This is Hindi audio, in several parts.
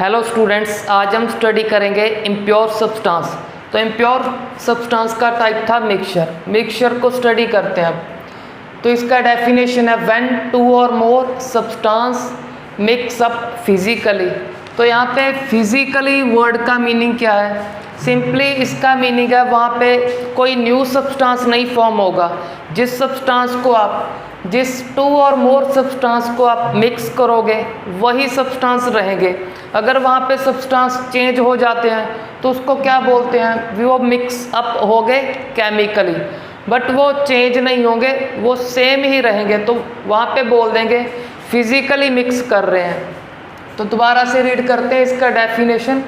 हेलो स्टूडेंट्स, आज हम स्टडी करेंगे इम्प्योर सब्सटेंस। तो इम्प्योर सब्सटेंस का टाइप था मिक्सचर को स्टडी करते हैं अब। तो इसका डेफिनेशन है व्हेन टू और more substance mix up physically. तो यहाँ पे फिजिकली वर्ड का मीनिंग क्या है? सिंपली इसका मीनिंग है वहाँ पे कोई न्यू सब्सटेंस नहीं फॉर्म होगा। जिस टू और मोर सब्सटेंस को आप मिक्स करोगे वही सब्सटेंस रहेंगे। अगर वहाँ पे सब्सटेंस चेंज हो जाते हैं तो उसको क्या बोलते हैं? वो मिक्स अप हो गए केमिकली, बट वो चेंज नहीं होंगे, वो सेम ही रहेंगे, तो वहाँ पे बोल देंगे फिजिकली मिक्स कर रहे हैं। तो दोबारा से रीड करते हैं इसका डेफिनेशन।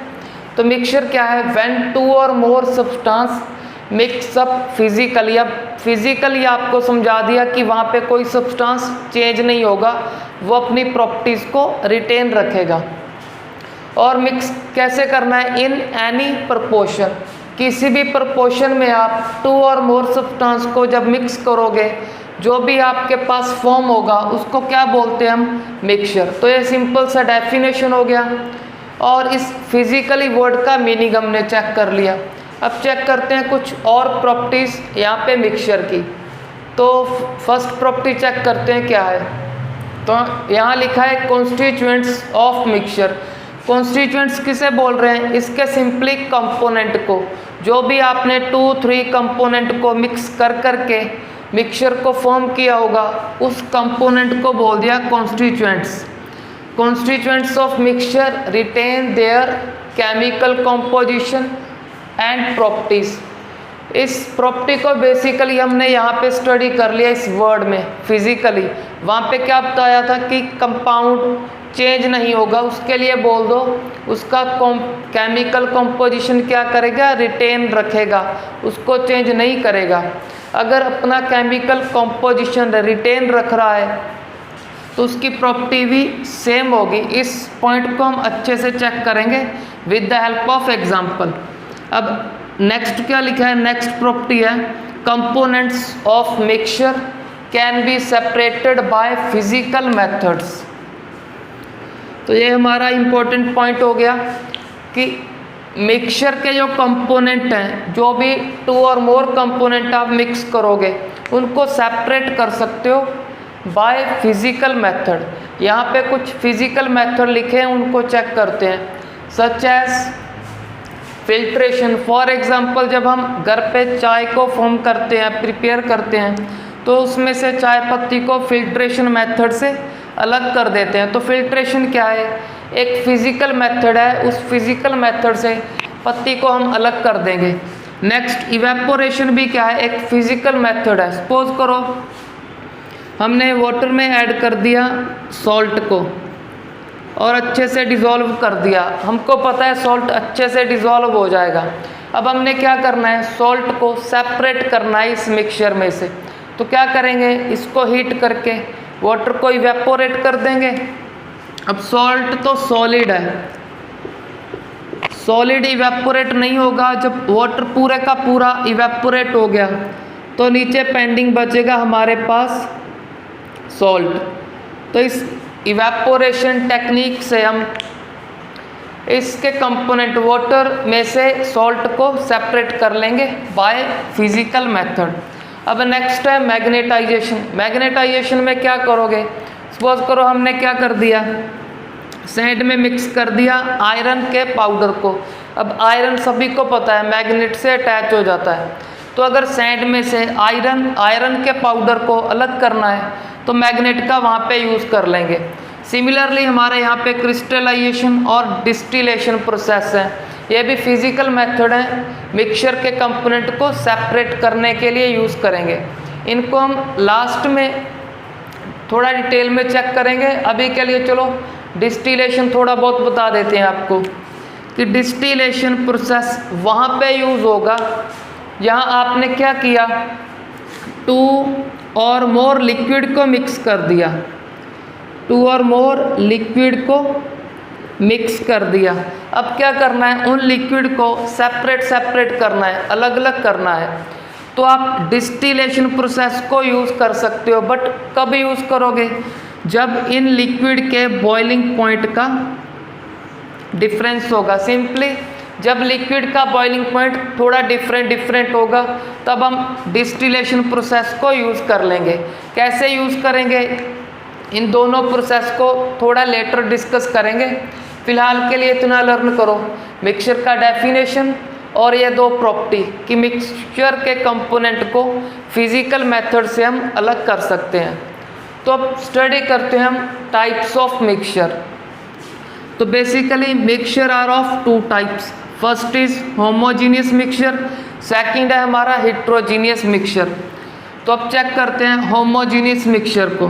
तो मिक्सचर क्या है? व्हेन टू और more substance mix up physically. अब फिजिकली आपको समझा दिया कि वहाँ पे कोई सब्सटेंस चेंज नहीं होगा, वो अपनी प्रॉपर्टीज़ को रिटेन रखेगा। और मिक्स कैसे करना है? इन एनी प्रपोर्शन, किसी भी प्रपोर्शन में आप टू और मोर सब्सटेंस को जब मिक्स करोगे जो भी आपके पास फॉर्म होगा उसको क्या बोलते हैं हम? मिक्सचर। तो ये सिंपल सा डेफिनेशन हो गया और इस फिजिकली वर्ड का मीनिंग हमने चेक कर लिया। अब चेक करते हैं कुछ और प्रॉपर्टीज़ यहाँ पे मिक्सचर की। तो फर्स्ट प्रॉपर्टी चेक करते हैं क्या है। तो यहाँ लिखा है कॉन्स्टिट्यूएंट्स ऑफ मिक्सचर। कॉन्स्टिट्यूएंट्स किसे बोल रहे हैं? इसके सिंपली कंपोनेंट को, जो भी आपने 2-3 कंपोनेंट को मिक्स कर करके मिक्सचर को फॉर्म किया होगा उस कंपोनेंट को बोल दिया constituents. Constituents of mixture retain their chemical composition and properties. इस प्रॉपर्टी को बेसिकली हमने यहाँ पे स्टडी कर लिया इस वर्ड में फिजिकली। वहाँ पे क्या बताया था कि कंपाउंड चेंज नहीं होगा, उसके लिए बोल दो उसका केमिकल कॉम्पोजिशन क्या करेगा? रिटेन रखेगा, उसको चेंज नहीं करेगा। अगर अपना केमिकल कॉम्पोजिशन रिटेन रख रहा है तो उसकी प्रॉपर्टी भी सेम होगी। इस पॉइंट को हम अच्छे से चेक करेंगे with the help of example. अब नेक्स्ट क्या लिखा है? नेक्स्ट प्रॉपर्टी है components of mixture can be separated by physical methods. तो ये हमारा इम्पोर्टेंट पॉइंट हो गया कि मिक्सचर के जो कंपोनेंट हैं, जो भी 2 और मोर कंपोनेंट आप मिक्स करोगे उनको सेपरेट कर सकते हो बाय फिजिकल मेथड। यहाँ पे कुछ फिजिकल मेथड लिखे हैं, उनको चेक करते हैं। Such as filtration. For example जब हम घर पे चाय को फॉर्म करते हैं, प्रिपेयर करते हैं, तो उसमें से चाय पत्ती को फिल्ट्रेशन मेथड से अलग कर देते हैं। तो फिल्ट्रेशन क्या है? एक फिजिकल मेथड है, उस फिजिकल मेथड से पत्ती को हम अलग कर देंगे। नेक्स्ट इवेपोरेशन भी क्या है? एक फिजिकल मेथड है। सपोज करो हमने वाटर में ऐड कर दिया सॉल्ट को और अच्छे से डिज़ोल्व कर दिया। हमको पता है सॉल्ट अच्छे से डिज़ोल्व हो जाएगा। अब हमने क्या करना है? सॉल्ट को सेपरेट करना है इस मिक्सचर में से। तो क्या करेंगे? इसको हीट करके वाटर को इवेपोरेट कर देंगे। अब सॉल्ट तो सॉलिड है, सॉलिड इवेपोरेट नहीं होगा। जब वाटर पूरे का पूरा इवेपोरेट हो गया तो नीचे पेंडिंग बचेगा हमारे पास सॉल्ट। तो इस इवेपोरेशन टेक्निक से हम इसके कंपोनेंट वाटर में से सॉल्ट को सेपरेट कर लेंगे बाय फिजिकल मेथड। अब नेक्स्ट है मैग्नेटाइजेशन। मैग्नेटाइजेशन में क्या करोगे? सपोज करो हमने क्या कर दिया, सैंड में मिक्स कर दिया आयरन के पाउडर को। अब आयरन सभी को पता है मैग्नेट से अटैच हो जाता है। तो अगर सैंड में से आयरन के पाउडर को अलग करना है तो मैग्नेट का वहाँ पे यूज़ कर लेंगे। सिमिलरली हमारे यहाँ पे क्रिस्टलाइजेशन और डिस्टिलेशन प्रोसेस है, ये भी फिजिकल मेथड है, मिक्सचर के कंपोनेंट को सेपरेट करने के लिए यूज़ करेंगे। इनको हम लास्ट में थोड़ा डिटेल में चेक करेंगे। अभी के लिए चलो डिस्टिलेशन थोड़ा बहुत बता देते हैं आपको कि डिस्टिलेशन प्रोसेस वहाँ पे यूज़ होगा यहाँ आपने क्या किया? 2 और मोर लिक्विड को मिक्स कर दिया, 2 और मोर लिक्विड को मिक्स कर दिया। अब क्या करना है? उन लिक्विड को सेपरेट करना है, अलग अलग करना है। तो आप डिस्टिलेशन प्रोसेस को यूज़ कर सकते हो, बट कब यूज़ करोगे? जब इन लिक्विड के बॉइलिंग पॉइंट का डिफरेंस होगा। सिंपली जब लिक्विड का बॉइलिंग पॉइंट थोड़ा डिफरेंट होगा तब हम डिस्टिलेशन प्रोसेस को यूज़ कर लेंगे। कैसे यूज़ करेंगे इन दोनों प्रोसेस को थोड़ा लेटर डिस्कस करेंगे। फ़िलहाल के लिए इतना लर्न करो मिक्सचर का डेफिनेशन और ये दो प्रॉपर्टी कि मिक्सचर के कंपोनेंट को फिजिकल मेथड से हम अलग कर सकते हैं। तो अब स्टडी करते हैं हम टाइप्स ऑफ मिक्सचर। तो basically mixture are of two types. First is homogeneous mixture, second है हमारा हेट्रोजीनियस मिक्सचर। तो अब चेक करते हैं होमोजीनियस मिक्सचर को।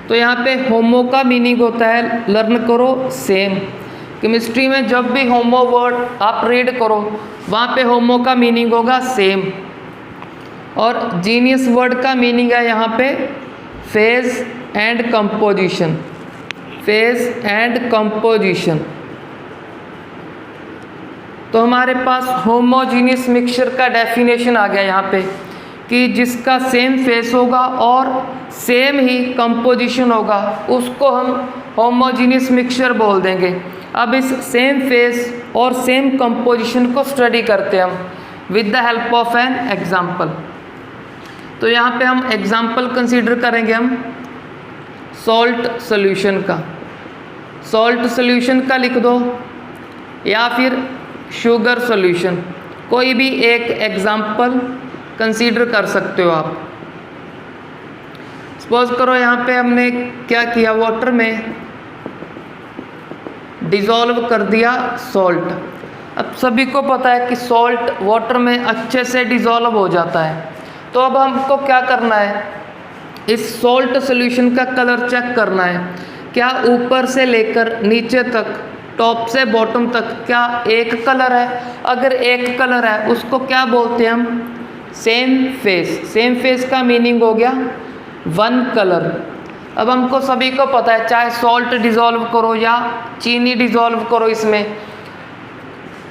तो यहाँ पे होमो का मीनिंग होता है, लर्न करो, सेम। केमिस्ट्री में जब भी होमो वर्ड आप रीड करो वहाँ पे होमो का मीनिंग होगा सेम। और जीनियस वर्ड का मीनिंग है यहाँ पे phase and composition, phase and composition. तो हमारे पास होमोजीनियस मिक्सचर का डेफिनेशन आ गया यहाँ पे कि जिसका सेम फेस होगा और सेम ही कंपोजिशन होगा उसको हम होमोजीनियस मिक्सचर बोल देंगे। अब इस सेम फेस और सेम कंपोजिशन को स्टडी करते हैं हम with the help of an example. तो यहाँ पे हम एग्जाम्पल कंसीडर करेंगे हम सॉल्ट सॉल्यूशन का। सॉल्ट सॉल्यूशन का लिख दो या फिर शुगर सॉल्यूशन, कोई भी एक एग्जाम्पल कंसीडर कर सकते हो आप। सपोज करो यहाँ पे हमने क्या किया, वाटर में डिज़ोल्व कर दिया सॉल्ट। अब सभी को पता है कि सॉल्ट वाटर में अच्छे से डिज़ोल्व हो जाता है। तो अब हमको क्या करना है, इस सॉल्ट सॉल्यूशन का कलर चेक करना है। क्या ऊपर से लेकर नीचे तक, टॉप से बॉटम तक क्या एक कलर है? अगर एक कलर है उसको क्या बोलते हैं हम? Same face. सेम फेस का मीनिंग हो गया वन कलर। अब हमको सभी को पता है चाहे सॉल्ट डिज़ोल्व करो या चीनी डिज़ोल्व करो, इसमें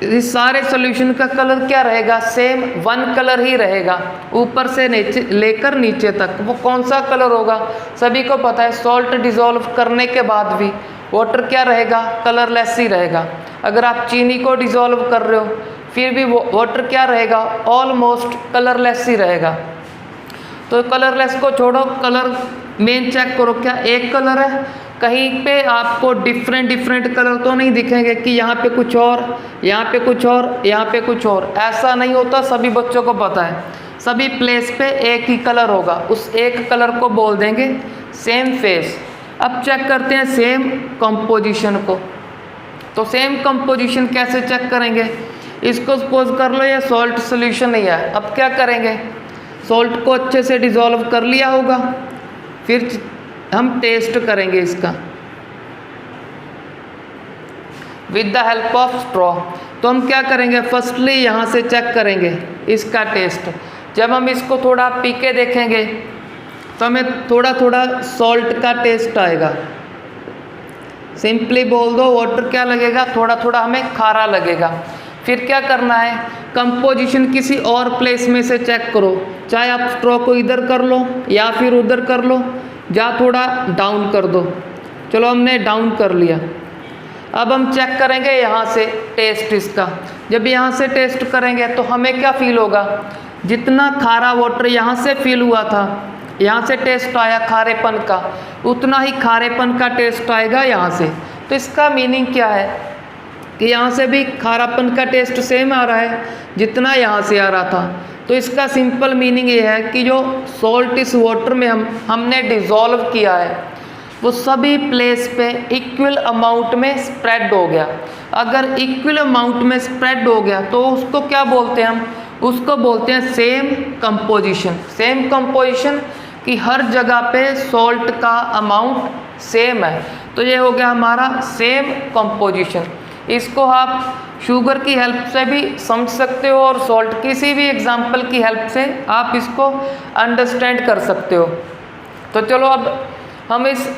इस सारे सॉल्यूशन का कलर क्या रहेगा? सेम वन कलर ही रहेगा ऊपर से नीचे लेकर नीचे तक। वो कौन सा कलर होगा? सभी को पता है सॉल्ट डिज़ोल्व करने के बाद भी वाटर क्या रहेगा? कलरलेस ही रहेगा। अगर आप चीनी को डिज़ोल्व कर रहे हो फिर भी वो वाटर क्या रहेगा? ऑलमोस्ट कलरलेस ही रहेगा। तो कलरलेस को छोड़ो, कलर मेन चेक करो क्या एक कलर है? कहीं पे आपको डिफरेंट कलर तो नहीं दिखेंगे कि यहाँ पे कुछ और, यहाँ पे कुछ और, यहाँ पे कुछ और। ऐसा नहीं होता, सभी बच्चों को पता है सभी प्लेस पे एक ही कलर होगा। उस एक कलर को बोल देंगे सेम फेस। अब चेक करते हैं सेम कंपोजिशन को। तो सेम कंपोजिशन कैसे चेक करेंगे? इसको सपोज कर लो ये सॉल्ट सॉल्यूशन नहीं है। अब क्या करेंगे, सॉल्ट को अच्छे से डिज़ोल्व कर लिया होगा, फिर हम टेस्ट करेंगे इसका with the help of straw. तो हम क्या करेंगे, फर्स्टली यहाँ से चेक करेंगे इसका टेस्ट। जब हम इसको थोड़ा पी के देखेंगे तो हमें थोड़ा थोड़ा सॉल्ट का टेस्ट आएगा। सिंपली बोल दो वाटर क्या लगेगा? थोड़ा थोड़ा हमें खारा लगेगा। फिर क्या करना है, कंपोजिशन किसी और प्लेस में से चेक करो। चाहे आप स्ट्रॉ को इधर कर लो या फिर उधर कर लो, या थोड़ा डाउन कर दो। चलो हमने डाउन कर लिया। अब हम चेक करेंगे यहाँ से टेस्ट इसका। जब यहाँ से टेस्ट करेंगे तो हमें क्या फील होगा? जितना खारा वाटर यहाँ से फील हुआ था, यहाँ से टेस्ट आया खारेपन का, उतना ही खारेपन का टेस्ट आएगा यहाँ से। तो इसका मीनिंग क्या है कि यहाँ से भी खारापन का टेस्ट सेम आ रहा है जितना यहाँ से आ रहा था। तो इसका सिंपल मीनिंग ये है कि जो सॉल्ट इस वाटर में हमने डिज़ोल्व किया है वो सभी प्लेस पे इक्वल अमाउंट में स्प्रेड हो गया। अगर इक्वल अमाउंट में स्प्रेड हो गया तो उसको क्या बोलते हैं हम? उसको बोलते हैं सेम कंपोजिशन। सेम कंपोजिशन कि हर जगह पे सॉल्ट का अमाउंट सेम है। तो ये हो गया हमारा सेम कंपोजिशन। इसको आप शुगर की हेल्प से भी समझ सकते हो और सॉल्ट किसी भी एग्जाम्पल की हेल्प से आप इसको अंडरस्टैंड कर सकते हो। तो चलो अब हम इस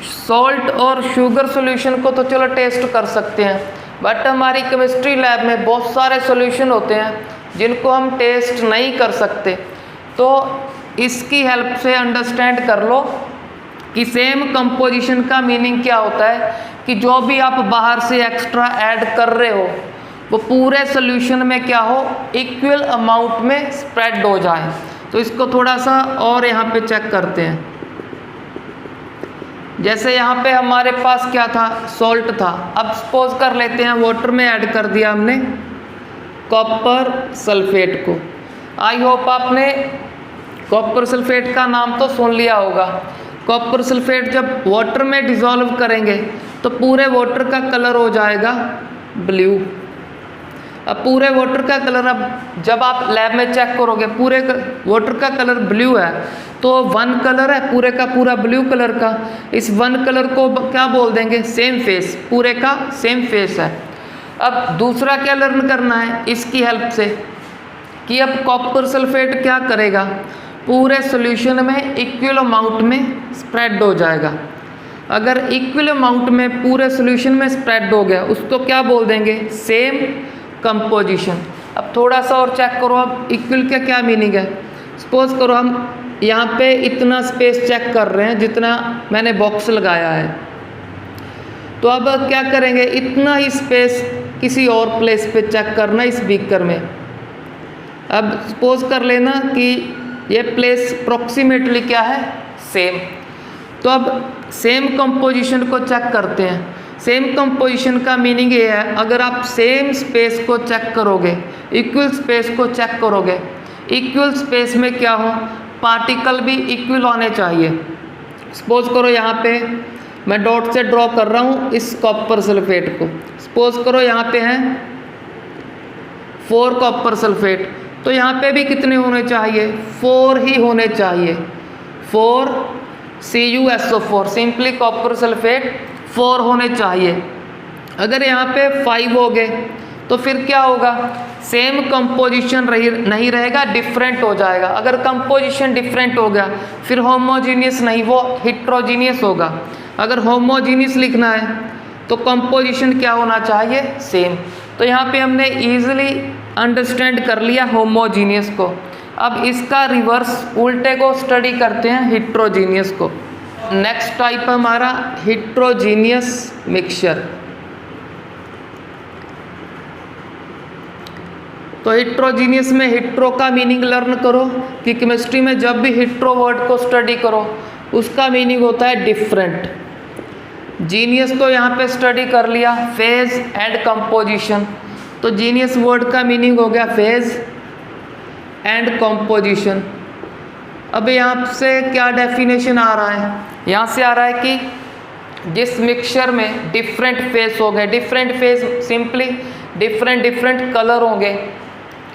सॉल्ट और शुगर सॉल्यूशन को तो चलो टेस्ट कर सकते हैं, बट हमारी केमिस्ट्री लैब में बहुत सारे सॉल्यूशन होते हैं जिनको हम टेस्ट नहीं कर सकते। तो इसकी हेल्प से अंडरस्टैंड कर लो कि सेम कंपोजिशन का मीनिंग क्या होता है कि जो भी आप बाहर से एक्स्ट्रा ऐड कर रहे हो वो पूरे सॉल्यूशन में क्या हो, इक्वल अमाउंट में स्प्रेड हो जाए। तो इसको थोड़ा सा और यहाँ पे चेक करते हैं। जैसे यहाँ पे हमारे पास क्या था, सॉल्ट था। अब सपोज कर लेते हैं वाटर में ऐड कर दिया हमने कॉपर सल्फेट को। आई होप आपने कॉपर सल्फेट का नाम तो सुन लिया होगा। कॉपर सल्फेट जब वाटर में डिसॉल्व करेंगे तो पूरे वाटर का कलर हो जाएगा ब्लू। अब पूरे वाटर का कलर, अब जब आप लैब में चेक करोगे पूरे वाटर का कलर ब्लू है, तो वन कलर है पूरे का पूरा ब्लू कलर का। इस वन कलर को क्या बोल देंगे, सेम फेस, पूरे का सेम फेस है। अब दूसरा क्या लर्न करना है इसकी हेल्प से कि अब कॉपर सल्फेट क्या करेगा, पूरे सॉल्यूशन में इक्वल अमाउंट में स्प्रेड हो जाएगा। अगर इक्वल अमाउंट में पूरे सॉल्यूशन में स्प्रेड हो गया उसको क्या बोल देंगे, सेम कंपोजिशन। अब थोड़ा सा और चेक करो, अब इक्वल का क्या मीनिंग है। सपोज करो हम यहाँ पे इतना स्पेस चेक कर रहे हैं जितना मैंने बॉक्स लगाया है, तो अब क्या करेंगे, इतना ही स्पेस किसी और प्लेस पे चेक करना इस बीकर में। अब सपोज कर लेना कि ये प्लेस अप्रॉक्सीमेटली क्या है, सेम। तो अब सेम कंपोजिशन को चेक करते हैं। सेम कंपोजिशन का मीनिंग ये है, अगर आप सेम स्पेस को चेक करोगे, इक्वल स्पेस को चेक करोगे, इक्वल स्पेस में क्या हो, पार्टिकल भी इक्वल होने चाहिए। सपोज करो यहाँ पे मैं डॉट से ड्रॉ कर रहा हूँ इस कॉपर सल्फेट को। सपोज करो यहाँ पे हैं 4 कॉपर सल्फेट, तो यहाँ पे भी कितने होने चाहिए, 4 ही होने चाहिए। 4 CuSO4, सिंपली कॉपर सल्फेट 4 होने चाहिए। अगर यहाँ पे 5 हो गए तो फिर क्या होगा, सेम कंपोजिशन नहीं रहेगा, डिफरेंट हो जाएगा। अगर कंपोजिशन डिफरेंट हो गया फिर होमोजीनियस नहीं, वो हिट्रोजीनियस होगा। अगर होमोजीनियस लिखना है तो कंपोजिशन क्या होना चाहिए, सेम। तो यहाँ पे हमने इजीली अंडरस्टैंड कर लिया होमोजीनियस को। अब इसका रिवर्स उल्टे को स्टडी करते हैं, हिट्रोजीनियस को। नेक्स्ट टाइप हमारा हिट्रोजीनियस मिक्सचर। तो हिट्रोजीनियस में हिट्रो का मीनिंग लर्न करो कि केमिस्ट्री में जब भी हिट्रो वर्ड को स्टडी करो उसका मीनिंग होता है डिफरेंट। जीनियस तो यहाँ पे स्टडी कर लिया, फेज एंड कंपोजिशन। तो जीनियस वर्ड का मीनिंग हो गया फेज एंड कंपोजिशन। अब यहाँ से क्या डेफिनेशन आ रहा है, यहाँ से आ रहा है कि जिस मिक्सचर में डिफरेंट फेस हो गए, different face simply different colour होंगे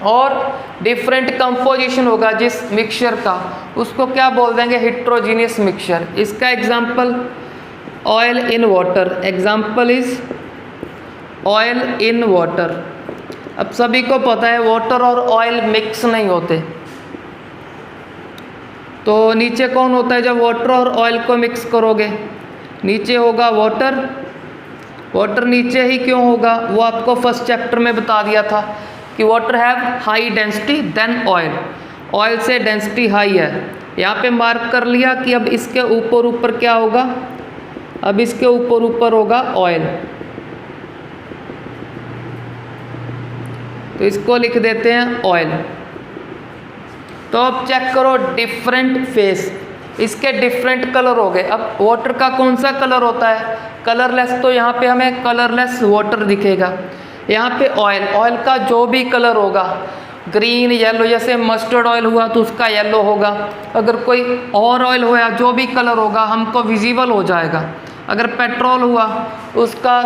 और डिफरेंट कंपोजिशन होगा जिस मिक्सचर का, उसको क्या बोल देंगे, हिट्रोजीनियस मिक्सचर। इसका example oil in water, example is oil in water. अब सभी को पता है वाटर और ऑयल मिक्स नहीं होते, तो नीचे कौन होता है जब वाटर और ऑयल को मिक्स करोगे, नीचे होगा वाटर। वाटर नीचे ही क्यों होगा, वो आपको फर्स्ट चैप्टर में बता दिया था कि water have high density than oil, oil से डेंसिटी हाई है। यहाँ पे मार्क कर लिया कि अब इसके ऊपर क्या होगा, अब इसके ऊपर होगा ऑयल, तो इसको लिख देते हैं ऑयल। तो अब चेक करो डिफरेंट फेस, इसके डिफरेंट कलर हो गए। अब वाटर का कौन सा कलर होता है, कलरलेस, तो यहाँ पे हमें कलरलेस वाटर दिखेगा। यहाँ पे ऑयल, ऑयल का जो भी कलर होगा, ग्रीन येलो, जैसे मस्टर्ड ऑयल हुआ तो उसका येलो होगा। अगर कोई और ऑयल हुआ जो भी कलर होगा हमको विजिबल हो जाएगा। अगर पेट्रोल हुआ उसका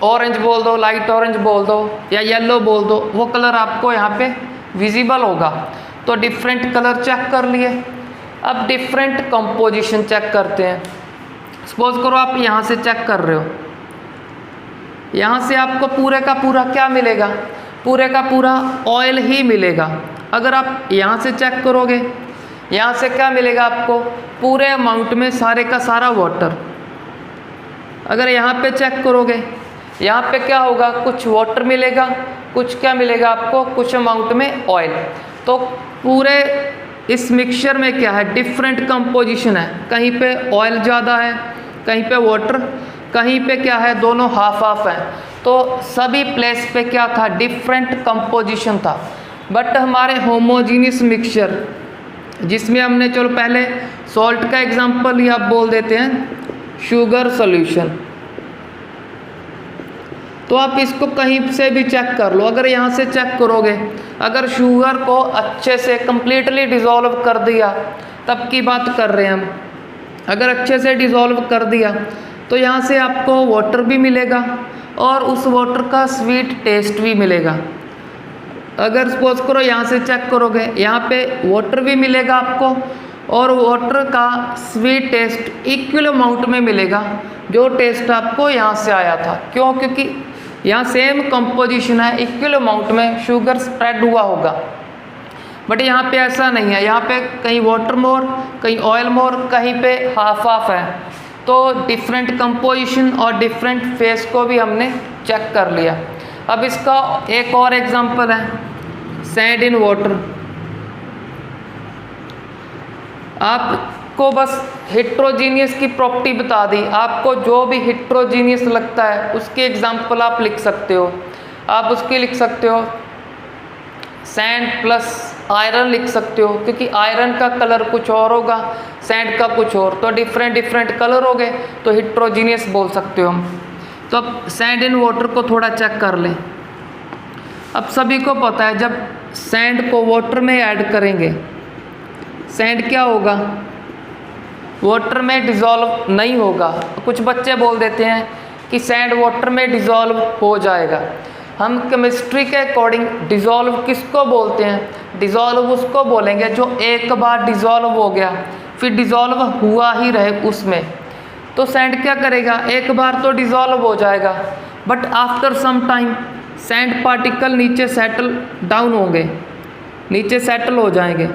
ऑरेंज बोल दो, लाइट ऑरेंज बोल दो या येलो बोल दो, वो कलर आपको यहाँ पे विजिबल होगा। तो डिफरेंट कलर चेक कर लिए। अब डिफरेंट कंपोजिशन चेक करते हैं। सपोज करो आप यहाँ से चेक कर रहे हो, यहाँ से आपको पूरे का पूरा क्या मिलेगा, पूरे का पूरा ऑयल ही मिलेगा। अगर आप यहाँ से चेक करोगे, यहाँ से क्या मिलेगा आपको, पूरे अमाउंट में सारे का सारा वाटर। अगर यहाँ पे चेक करोगे, यहाँ पे क्या होगा, कुछ वाटर मिलेगा, कुछ क्या मिलेगा आपको, कुछ अमाउंट में ऑयल। तो पूरे इस मिक्सचर में क्या है, डिफरेंट कंपोजिशन है, कहीं पे ऑयल ज़्यादा है, कहीं पे वाटर, कहीं पे क्या है दोनों हाफ हाफ है। तो सभी प्लेस पे क्या था, डिफरेंट कंपोजिशन था। बट हमारे होमोजीनियस मिक्सचर जिसमें हमने, चलो पहले सॉल्ट का एग्जांपल ही आप बोल देते हैं, शुगर सॉल्यूशन। तो आप इसको कहीं से भी चेक कर लो, अगर यहाँ से चेक करोगे, अगर शुगर को अच्छे से कंप्लीटली डिज़ोल्व कर दिया, तब की बात कर रहे हैं हम, अगर अच्छे से डिज़ोल्व कर दिया तो यहाँ से आपको वाटर भी मिलेगा और उस वाटर का स्वीट टेस्ट भी मिलेगा। अगर सपोज करो यहाँ से चेक करोगे, यहाँ पे वाटर भी मिलेगा आपको और वाटर का स्वीट टेस्ट इक्वल अमाउंट में मिलेगा जो टेस्ट आपको यहाँ से आया था। क्यों? क्योंकि यहाँ सेम कंपोजिशन है, इक्वल अमाउंट में शुगर स्प्रेड हुआ होगा। बट यहाँ पे ऐसा नहीं है, यहाँ पे कहीं वाटर मोर, कहीं ऑयल मोर, कहीं पे हाफ हाफ है। तो डिफरेंट कंपोजिशन और डिफरेंट फेस को भी हमने चेक कर लिया। अब इसका एक और एग्जांपल है, सैंड इन वाटर। आपको बस हेट्रोजीनियस की प्रॉपर्टी बता दी, आपको जो भी हेट्रोजीनियस लगता है उसके एग्जांपल आप लिख सकते हो। आप उसके लिख सकते हो सैंड प्लस आयरन लिख सकते हो, क्योंकि आयरन का कलर कुछ और होगा, सैंड का कुछ और, तो डिफरेंट डिफरेंट कलर हो गए, तो हेट्रोजीनियस बोल सकते हो हम। तो अब सैंड इन वाटर को थोड़ा चेक कर लें। अब सभी को पता है जब सैंड को वाटर में ऐड करेंगे, सैंड क्या होगा, वाटर में डिज़ोल्व नहीं होगा। कुछ बच्चे बोल देते हैं कि सैंड वाटर में डिज़ोल्व हो जाएगा। हम केमिस्ट्री के अकॉर्डिंग डिज़ोल्व किसको बोलते हैं, डिज़ोल्व उसको बोलेंगे जो एक बार डिज़ोल्व हो गया फिर डिज़ोल्व हुआ ही रहे उसमें। तो सैंड क्या करेगा, एक बार तो डिज़ोल्व हो जाएगा, but after some time sand particle नीचे सेटल डाउन होंगे, नीचे सेटल हो जाएंगे।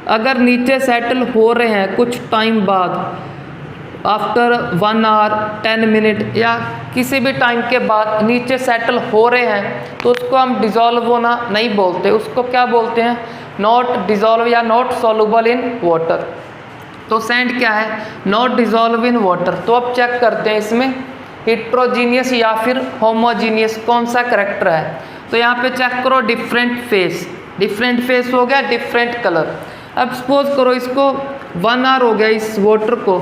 अगर नीचे सेटल हो रहे हैं कुछ टाइम बाद, आफ्टर 1 आवर 10 मिनट या किसी भी टाइम के बाद नीचे सेटल हो रहे हैं, तो उसको हम डिज़ोल्व होना नहीं बोलते, उसको क्या बोलते हैं, नॉट डिज़ोल्व या नॉट सॉल्युबल इन वाटर। तो सैंड क्या है, नॉट डिज़ोल्व इन वाटर। तो अब चेक करते हैं इसमें हेट्रोजीनियस या फिर होमोजीनियस कौन सा करैक्टर है। तो यहाँ पे चेक करो, डिफरेंट फेस, डिफरेंट फेस हो गया, डिफरेंट कलर। अब सपोज करो इसको 1 आवर हो गया इस वाटर को,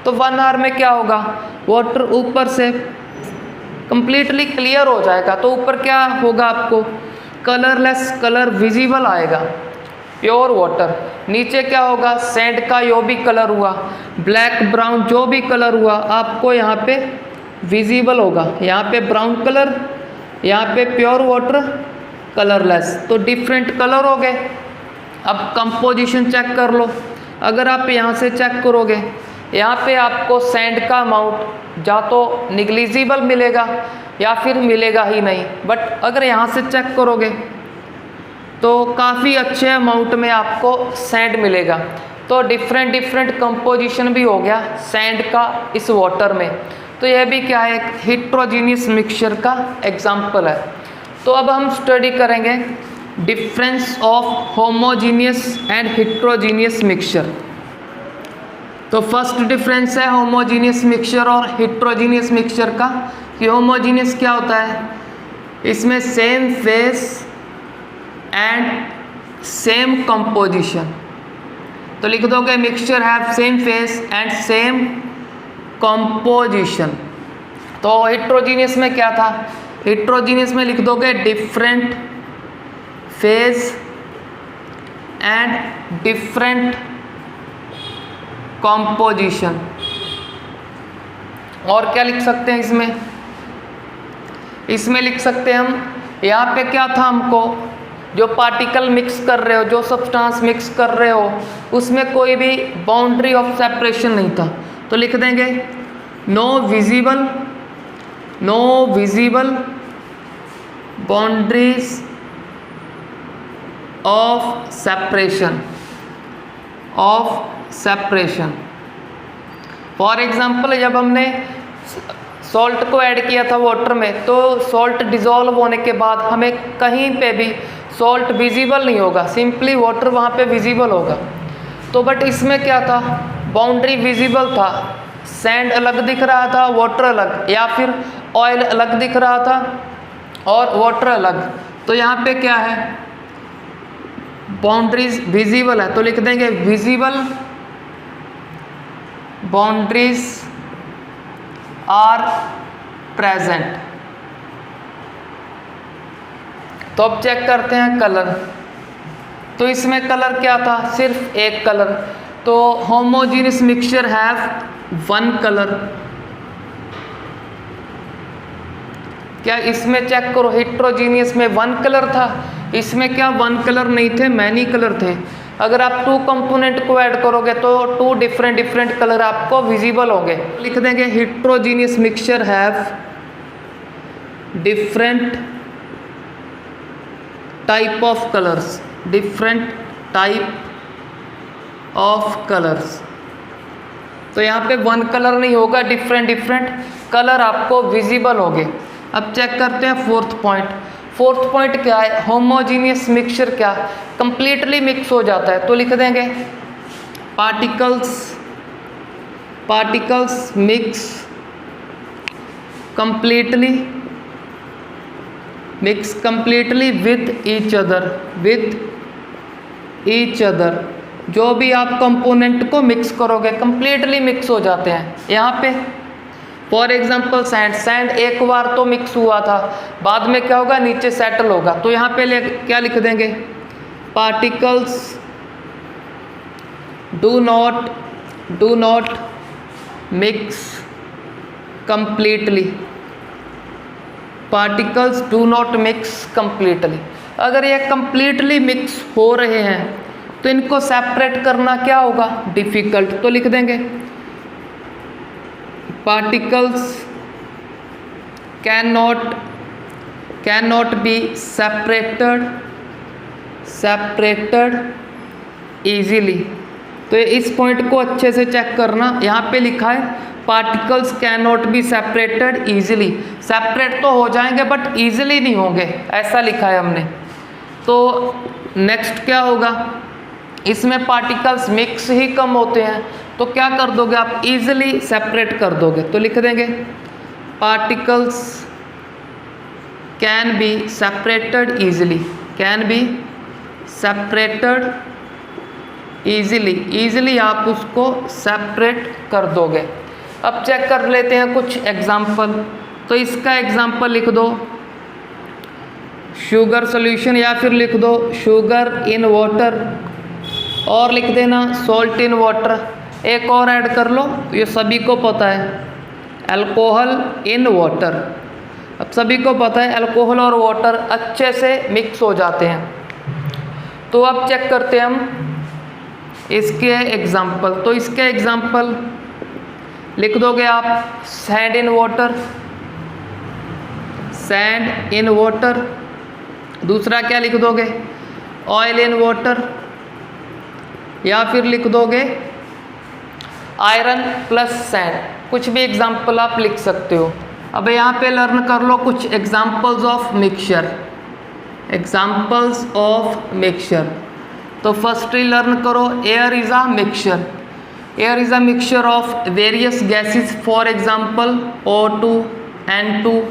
तो 1 आवर में क्या होगा, वाटर ऊपर से कंप्लीटली क्लियर हो जाएगा। तो ऊपर क्या होगा, आपको कलरलेस कलर विजिबल आएगा, प्योर वाटर। नीचे क्या होगा, सैंड का जो भी कलर हुआ, ब्लैक ब्राउन जो भी कलर हुआ, आपको यहाँ पे विजिबल होगा। यहाँ पे ब्राउन कलर, यहाँ पे प्योर वाटर, कलरलेस, तो डिफरेंट कलर हो गए। अब कंपोजिशन चेक कर लो। अगर आप यहाँ से चेक करोगे, यहाँ पे आपको सैंड का अमाउंट या तो निग्लिजिबल मिलेगा या फिर मिलेगा ही नहीं। बट अगर यहाँ से चेक करोगे तो काफ़ी अच्छे अमाउंट में आपको सैंड मिलेगा। तो डिफरेंट डिफरेंट कंपोजिशन भी हो गया सैंड का इस वाटर में। तो यह भी क्या है, एक हेट्रोजीनियस मिक्सचर का एग्जाम्पल है। तो अब हम स्टडी करेंगे difference of homogeneous and heterogeneous mixture. तो फर्स्ट डिफरेंस है होमोजीनियस मिक्सचर और हेट्रोजीनियस मिक्सचर का, कि होमोजीनियस क्या होता है, इसमें same face and same composition. तो लिख दोगे mixture have same face and same composition. तो हेट्रोजीनियस में क्या था, हेट्रोजीनियस में लिख दोगे different face and different composition. और क्या लिख सकते हैं इसमें, इसमें लिख सकते हैं हम, यहाँ पे क्या था, हमको जो पार्टिकल मिक्स कर रहे हो, जो सब्सटेंस मिक्स कर रहे हो, उसमें कोई भी बाउंड्री ऑफ सेपरेशन नहीं था। तो लिख देंगे no visible boundaries of separation. For example, जब हमने सॉल्ट को ऐड किया था वाटर में, तो सॉल्ट डिज़ोल्व होने के बाद हमें कहीं पे भी सॉल्ट विजिबल नहीं होगा, सिंपली वाटर वहाँ पे विजिबल होगा। तो बट इसमें क्या था, बाउंड्री विजिबल था, सैंड अलग दिख रहा था, वाटर अलग, या फिर ऑयल अलग दिख रहा था और वाटर अलग। तो यहाँ पे क्या है, बाउंड्रीज विजिबल है, तो लिख देंगे विजिबल बाउंड्रीज आर प्रेजेंट। तो अब चेक करते हैं कलर। तो इसमें कलर क्या था, सिर्फ एक कलर। तो homogeneous mixture have one colour. क्या इसमें चेक करो, हेट्रोजीनियस में वन कलर था, इसमें क्या वन कलर नहीं थे, मैनी कलर थे। अगर आप टू कंपोनेंट को ऐड करोगे तो टू डिफरेंट कलर आपको विजिबल होंगे। लिख देंगे heterogeneous mixture have different type of colours, different type of colours. तो यहाँ पे वन कलर नहीं होगा, डिफरेंट कलर आपको विजिबल होंगे। अब चेक करते हैं फोर्थ पॉइंट। फोर्थ पॉइंट क्या है, होमोजीनियस मिक्सचर क्या कंप्लीटली मिक्स हो जाता है। तो लिख देंगे particles mix completely with each other. जो भी आप कंपोनेंट को मिक्स करोगे कंप्लीटली मिक्स हो जाते हैं। यहाँ पे फॉर एग्जाम्पल सैंड एक बार तो मिक्स हुआ था, बाद में क्या होगा, नीचे सेटल होगा। तो यहाँ पे क्या लिख देंगे, particles do not mix completely. Particles do not mix completely. अगर ये कंप्लीटली मिक्स हो रहे हैं तो इनको सेपरेट करना क्या होगा, डिफिकल्ट। तो लिख देंगे particles can not be separated easily. तो इस पॉइंट को अच्छे से चेक करना। यहाँ पे लिखा है particles can not be separated easily. Separate तो हो जाएंगे बट इजीली नहीं होंगे, ऐसा लिखा है हमने। तो नेक्स्ट क्या होगा, इसमें पार्टिकल्स मिक्स ही कम होते हैं, तो क्या कर दोगे आप, इजीली सेपरेट कर दोगे। तो लिख देंगे particles can be separated easily आप उसको सेपरेट कर दोगे। अब चेक कर लेते हैं कुछ एग्जाम्पल। तो इसका एग्जाम्पल लिख दो शुगर सॉल्यूशन, या फिर लिख दो शुगर इन वाटर, और लिख देना सॉल्ट इन वाटर। एक और ऐड कर लो, ये सभी को पता है, अल्कोहल इन वाटर। अब सभी को पता है अल्कोहल और वाटर अच्छे से मिक्स हो जाते हैं। तो अब चेक करते हैं हम इसके एग्जाम्पल। तो इसके एग्जाम्पल लिख दोगे आप सैंड इन वाटर। दूसरा क्या लिख दोगे, ऑयल इन वाटर, या फिर लिख दोगे आयरन प्लस सैंड। कुछ भी एग्जाम्पल आप लिख सकते हो। अब यहाँ पे लर्न कर लो कुछ एग्जाम्पल्स ऑफ मिक्सचर। तो फर्स्टली लर्न करो air is a mixture of various gases, for example O2 N2।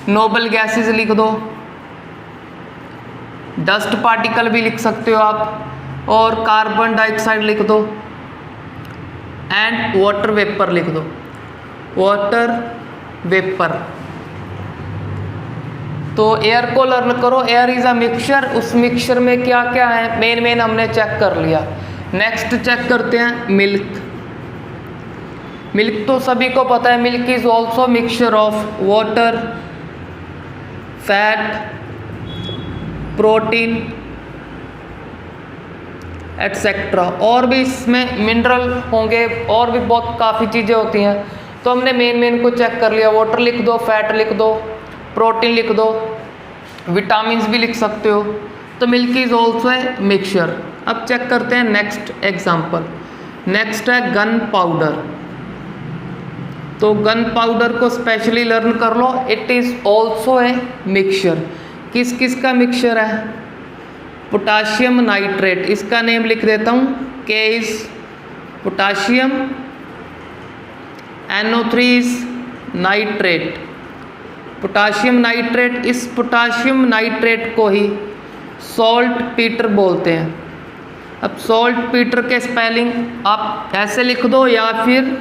Noble gases लिख दो, डस्ट पार्टिकल भी लिख सकते हो आप, और कार्बन डाइऑक्साइड लिख दो, एंड वाटर वेपर लिख दो, वाटर वेपर। तो एयर को लर्न करो, एयर इज अ मिक्सचर। उस मिक्सचर में क्या क्या है, मेन हमने चेक कर लिया। नेक्स्ट चेक करते हैं मिल्क तो सभी को पता है, milk is also mixture of water, fat, protein etcetera. और भी इसमें मिनरल होंगे, और भी बहुत काफ़ी चीज़ें होती हैं। तो हमने मेन को चेक कर लिया, वाटर लिख दो, फैट लिख दो, प्रोटीन लिख दो, विटामिन्स भी लिख सकते हो। तो milk is also a mixture. अब चेक करते हैं नेक्स्ट एग्जाम्पल। नेक्स्ट है गन पाउडर। तो गन पाउडर को स्पेशली लर्न कर लो, it is also a mixture. किस का मिक्सचर है, पोटाशियम नाइट्रेट, इसका नेम लिख देता हूँ K is potassium, NO3 is nitrate, potassium nitrate. इस पोटाशियम नाइट्रेट को ही सॉल्ट पीटर बोलते हैं। अब सॉल्ट पीटर के स्पेलिंग आप ऐसे लिख दो या फिर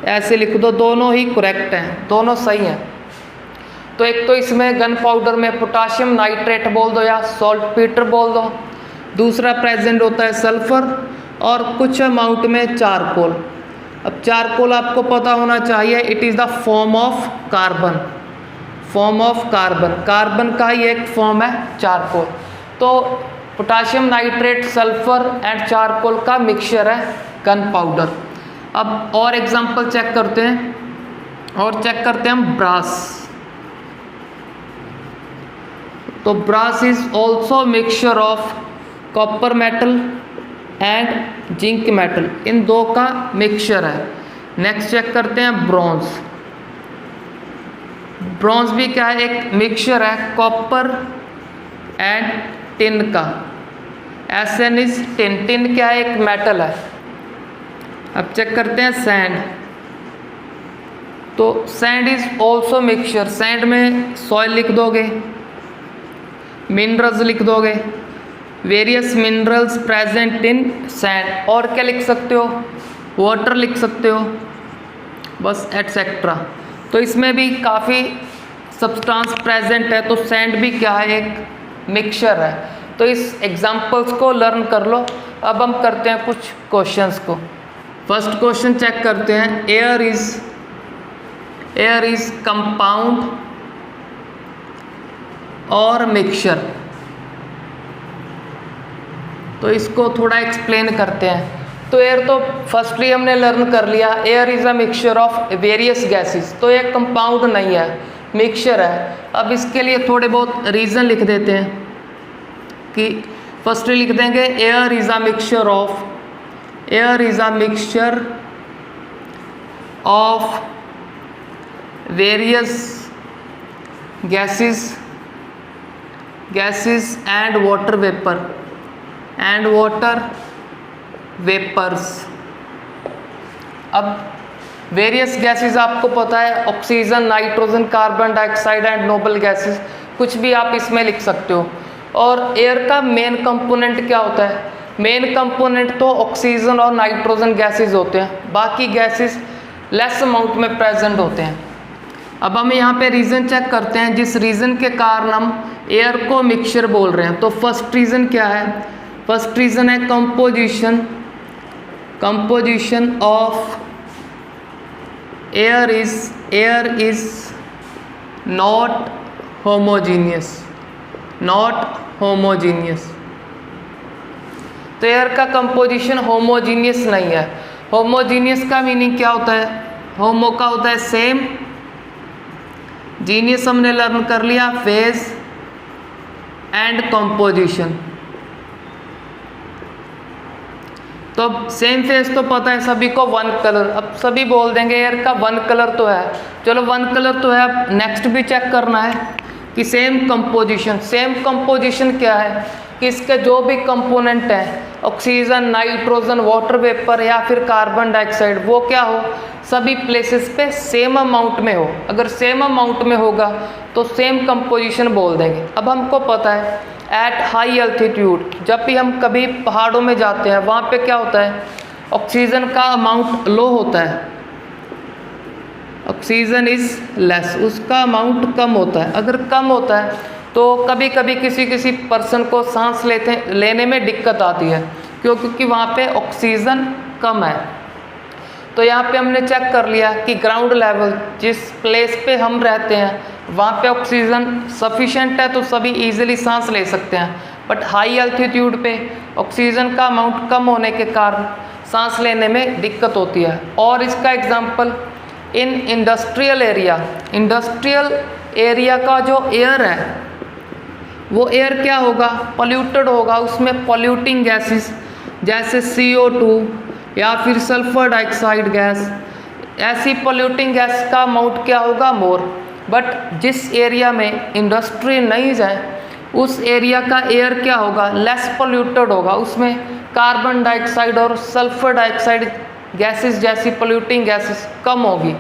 ऐसे लिख दो, दोनों ही करेक्ट हैं, दोनों सही हैं। तो एक तो इसमें गन पाउडर में पोटाशियम नाइट्रेट बोल दो या सॉल्ट पीटर बोल दो, दूसरा प्रेजेंट होता है सल्फर और कुछ अमाउंट में चारकोल। अब चारकोल आपको पता होना चाहिए, it is the form of carbon, form of carbon, carbon का ही एक फॉर्म है चारकोल। तो potassium nitrate, sulphur and charcoal का मिक्सचर है गन पाउडर। अब और एग्जांपल चेक करते हैं, और चेक करते हैं हम ब्रास। तो brass is also mixture of copper metal and zinc metal, इन दो का मिक्सचर है। नेक्स्ट चेक करते हैं ब्रॉन्ज। ब्रॉन्ज भी क्या है, एक मिक्सचर है कॉपर एंड टिन का। Sn इज टिन, टिन क्या है, एक मेटल है। अब चेक करते हैं सैंड। तो sand is also mixture, sand में सॉइल लिख दोगे, मिनरल्स लिख दोगे, various minerals present in sand, और क्या लिख सकते हो, वाटर लिख सकते हो, बस एटसेट्रा। तो इसमें भी काफ़ी सब्सटेंस प्रेजेंट है। तो सैंड भी क्या है, एक मिक्सचर है। तो इस एग्जांपल्स को लर्न कर लो। अब हम करते हैं कुछ क्वेश्चंस को। फर्स्ट क्वेश्चन चेक करते हैं, एयर इज कंपाउंड और मिक्सचर। तो इसको थोड़ा एक्सप्लेन करते हैं। तो एयर तो फर्स्टली हमने लर्न कर लिया, air is a mixture of various gases. तो ये कंपाउंड नहीं है, मिक्सचर है। अब इसके लिए थोड़े बहुत रीज़न लिख देते हैं कि फर्स्टली लिख देंगे air is a mixture of various gases and water vapours. अब वेरियस गैसेस आपको पता है, oxygen, nitrogen, carbon dioxide and noble gases, कुछ भी आप इसमें लिख सकते हो। और एयर का मेन कंपोनेंट क्या होता है, मेन कंपोनेंट तो ऑक्सीजन और नाइट्रोजन गैसेस होते हैं, बाकी गैसेस लेस अमाउंट में प्रेजेंट होते हैं। अब हम यहाँ पे रीज़न चेक करते हैं, जिस रीज़न के कारण हम एयर को मिक्सचर बोल रहे हैं। तो फर्स्ट रीज़न क्या है, फर्स्ट रीज़न है composition of air is not homogeneous. तो एयर का कंपोजिशन होमोजीनियस नहीं है। होमोजीनियस का मीनिंग क्या होता है, होमो का होता है सेम, जीनियस हमने लर्न कर लिया फेज एंड कंपोजिशन। तो सेम फेज तो पता है सभी को, वन कलर। अब सभी बोल देंगे एयर का वन कलर तो है, चलो वन कलर तो है। अब नेक्स्ट भी चेक करना है कि सेम कंपोजिशन क्या है, कि इसके जो भी कंपोनेंट हैं, ऑक्सीजन, नाइट्रोजन, वाटर वेपर या फिर कार्बन डाइऑक्साइड, वो क्या हो, सभी प्लेसेस पे सेम अमाउंट में हो। अगर सेम अमाउंट में होगा तो सेम कंपोजिशन बोल देंगे। अब हमको पता है एट हाई एल्टीट्यूड, जब भी हम कभी पहाड़ों में जाते हैं, वहाँ पे क्या होता है, ऑक्सीजन का अमाउंट लो होता है, ऑक्सीजन इज लेस, उसका अमाउंट कम होता है। अगर कम होता है तो कभी कभी किसी पर्सन को सांस लेने में दिक्कत आती है, क्योंकि वहाँ पे ऑक्सीजन कम है। तो यहाँ पे हमने चेक कर लिया कि ग्राउंड लेवल, जिस प्लेस पे हम रहते हैं, वहाँ पे ऑक्सीजन सफिशेंट है तो सभी इजीली सांस ले सकते हैं। बट हाई एल्टीट्यूड पे ऑक्सीजन का अमाउंट कम होने के कारण सांस लेने में दिक्कत होती है। और इसका एग्जांपल इन इंडस्ट्रियल एरिया का जो एयर है, वो एयर क्या होगा, पॉल्यूटेड होगा। उसमें पॉल्यूटिंग गैसेस जैसे CO2 या फिर सल्फर डाइऑक्साइड गैस, ऐसी पॉल्यूटिंग गैस का अमाउंट क्या होगा, मोर। बट जिस एरिया में इंडस्ट्री नहीं है, उस एरिया का एयर क्या होगा, लेस पॉल्यूटेड होगा, उसमें कार्बन डाइऑक्साइड और सल्फर डाइऑक्साइड गैसेस जैसी पोल्यूटिंग गैसेस कम होगी।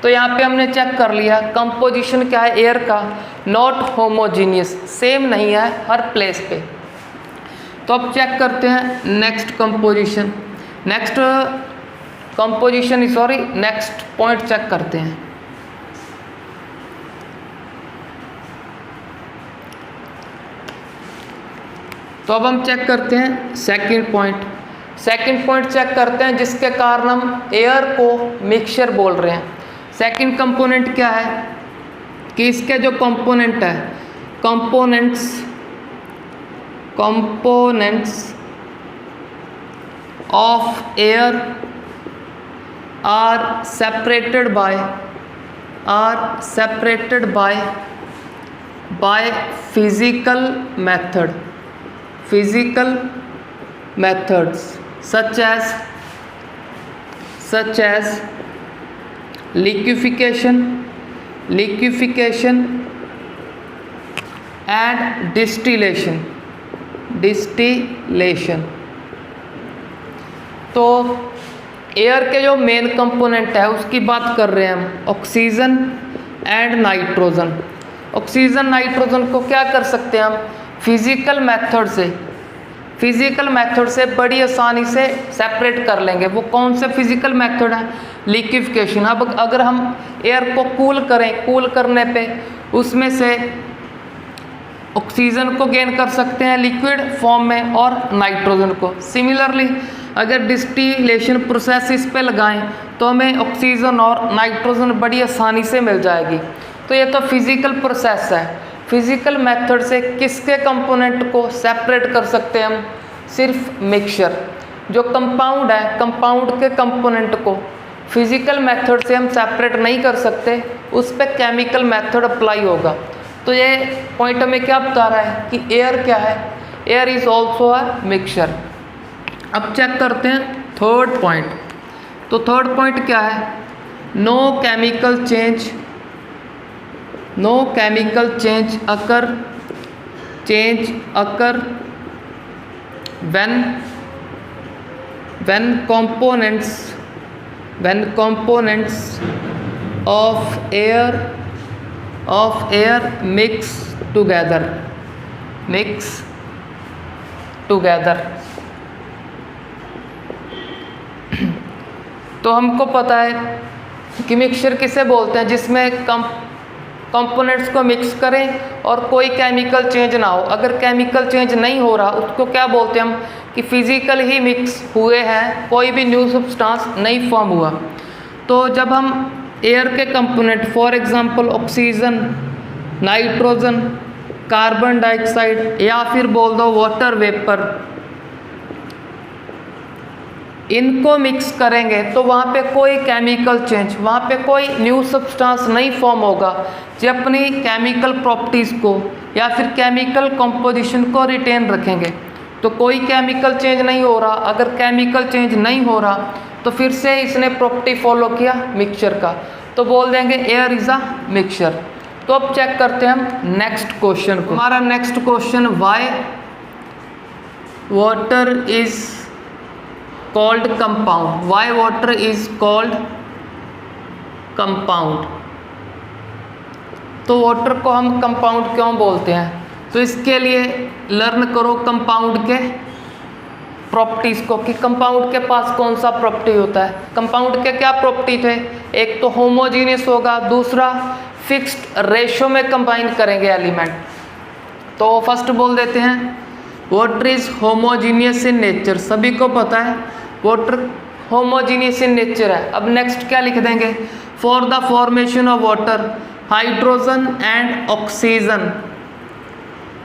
तो यहाँ पे हमने चेक कर लिया कंपोजिशन क्या है एयर का, नॉट होमोजीनियस, सेम नहीं है हर प्लेस पे। तो अब चेक करते हैं next composition, next point check करते हैं। तो अब हम चेक करते हैं सेकंड पॉइंट चेक करते हैं जिसके कारण हम एयर को मिक्सचर बोल रहे हैं। सेकंड कंपोनेंट क्या है कि इसके जो कंपोनेंट है, components of air are separated by physical methods such as liquefaction and distillation। तो एयर के जो मेन कंपोनेंट है उसकी बात कर रहे हैं हम, oxygen and nitrogen. Oxygen nitrogen को क्या कर सकते हैं हम फिजिकल मेथड से बड़ी आसानी से सेपरेट कर लेंगे। वो कौन से फिजिकल मेथड है, लिक्विफिकेशन। अब अगर हम एयर को कूल करने पे उसमें से ऑक्सीजन को गेन कर सकते हैं लिक्विड फॉर्म में और नाइट्रोजन को। सिमिलरली अगर डिस्टिलेशन प्रोसेस इस पे लगाएं तो हमें ऑक्सीजन और नाइट्रोजन बड़ी आसानी से मिल जाएगी। तो ये तो फिजिकल प्रोसेस है। फिजिकल मेथड से किसके कंपोनेंट को सेपरेट कर सकते हैं हम, सिर्फ मिक्सचर। जो कंपाउंड है, कंपाउंड के कंपोनेंट को फिजिकल मेथड से हम सेपरेट नहीं कर सकते, उस पर केमिकल मेथड अप्लाई होगा। तो ये पॉइंट हमें क्या बता रहा है कि एयर क्या है, air is also a mixture. अब चेक करते हैं थर्ड पॉइंट। तो थर्ड पॉइंट क्या है, no chemical change occur when components of air mix together। तो हमको पता है कि मिक्सचर किसे बोलते हैं, जिसमें कंपोनेंट्स को मिक्स करें और कोई केमिकल चेंज ना हो। अगर केमिकल चेंज नहीं हो रहा उसको क्या बोलते हैं हम कि फिजिकल ही मिक्स हुए हैं, कोई भी न्यू सब्सटेंस नहीं फॉर्म हुआ। तो जब हम एयर के component for example oxygen, nitrogen, carbon dioxide या फिर बोल दो वाटर वेपर, इनको मिक्स करेंगे तो वहाँ पे कोई केमिकल चेंज, वहाँ पे कोई न्यू सब्सटेंस नहीं फॉर्म होगा जो अपनी केमिकल प्रॉपर्टीज़ को या फिर केमिकल कंपोजिशन को रिटेन रखेंगे। तो कोई केमिकल चेंज नहीं हो रहा। अगर केमिकल चेंज नहीं हो रहा तो फिर से इसने प्रॉपर्टी फॉलो किया मिक्सचर का, तो बोल देंगे एयर इज़ अ मिक्सचर। तो अब चेक करते हैं हम नेक्स्ट क्वेश्चन को। हमारा next question, why water is called compound. Y water is called compound. तो वाटर को हम कंपाउंड क्यों बोलते हैं, तो इसके लिए लर्न करो कंपाउंड के प्रॉपर्टीज़ को कि कंपाउंड के पास कौन सा प्रॉपर्टी होता है। कंपाउंड के क्या प्रॉपर्टी थे, एक तो होमोजीनियस होगा, दूसरा फिक्स्ड रेशो में कंबाइन करेंगे एलिमेंट। तो फर्स्ट बोल देते हैं water is homogeneous in nature. सभी को पता है वाटर होमोजीनियस इन नेचर है। अब नेक्स्ट क्या लिख देंगे, for the formation of water hydrogen and oxygen,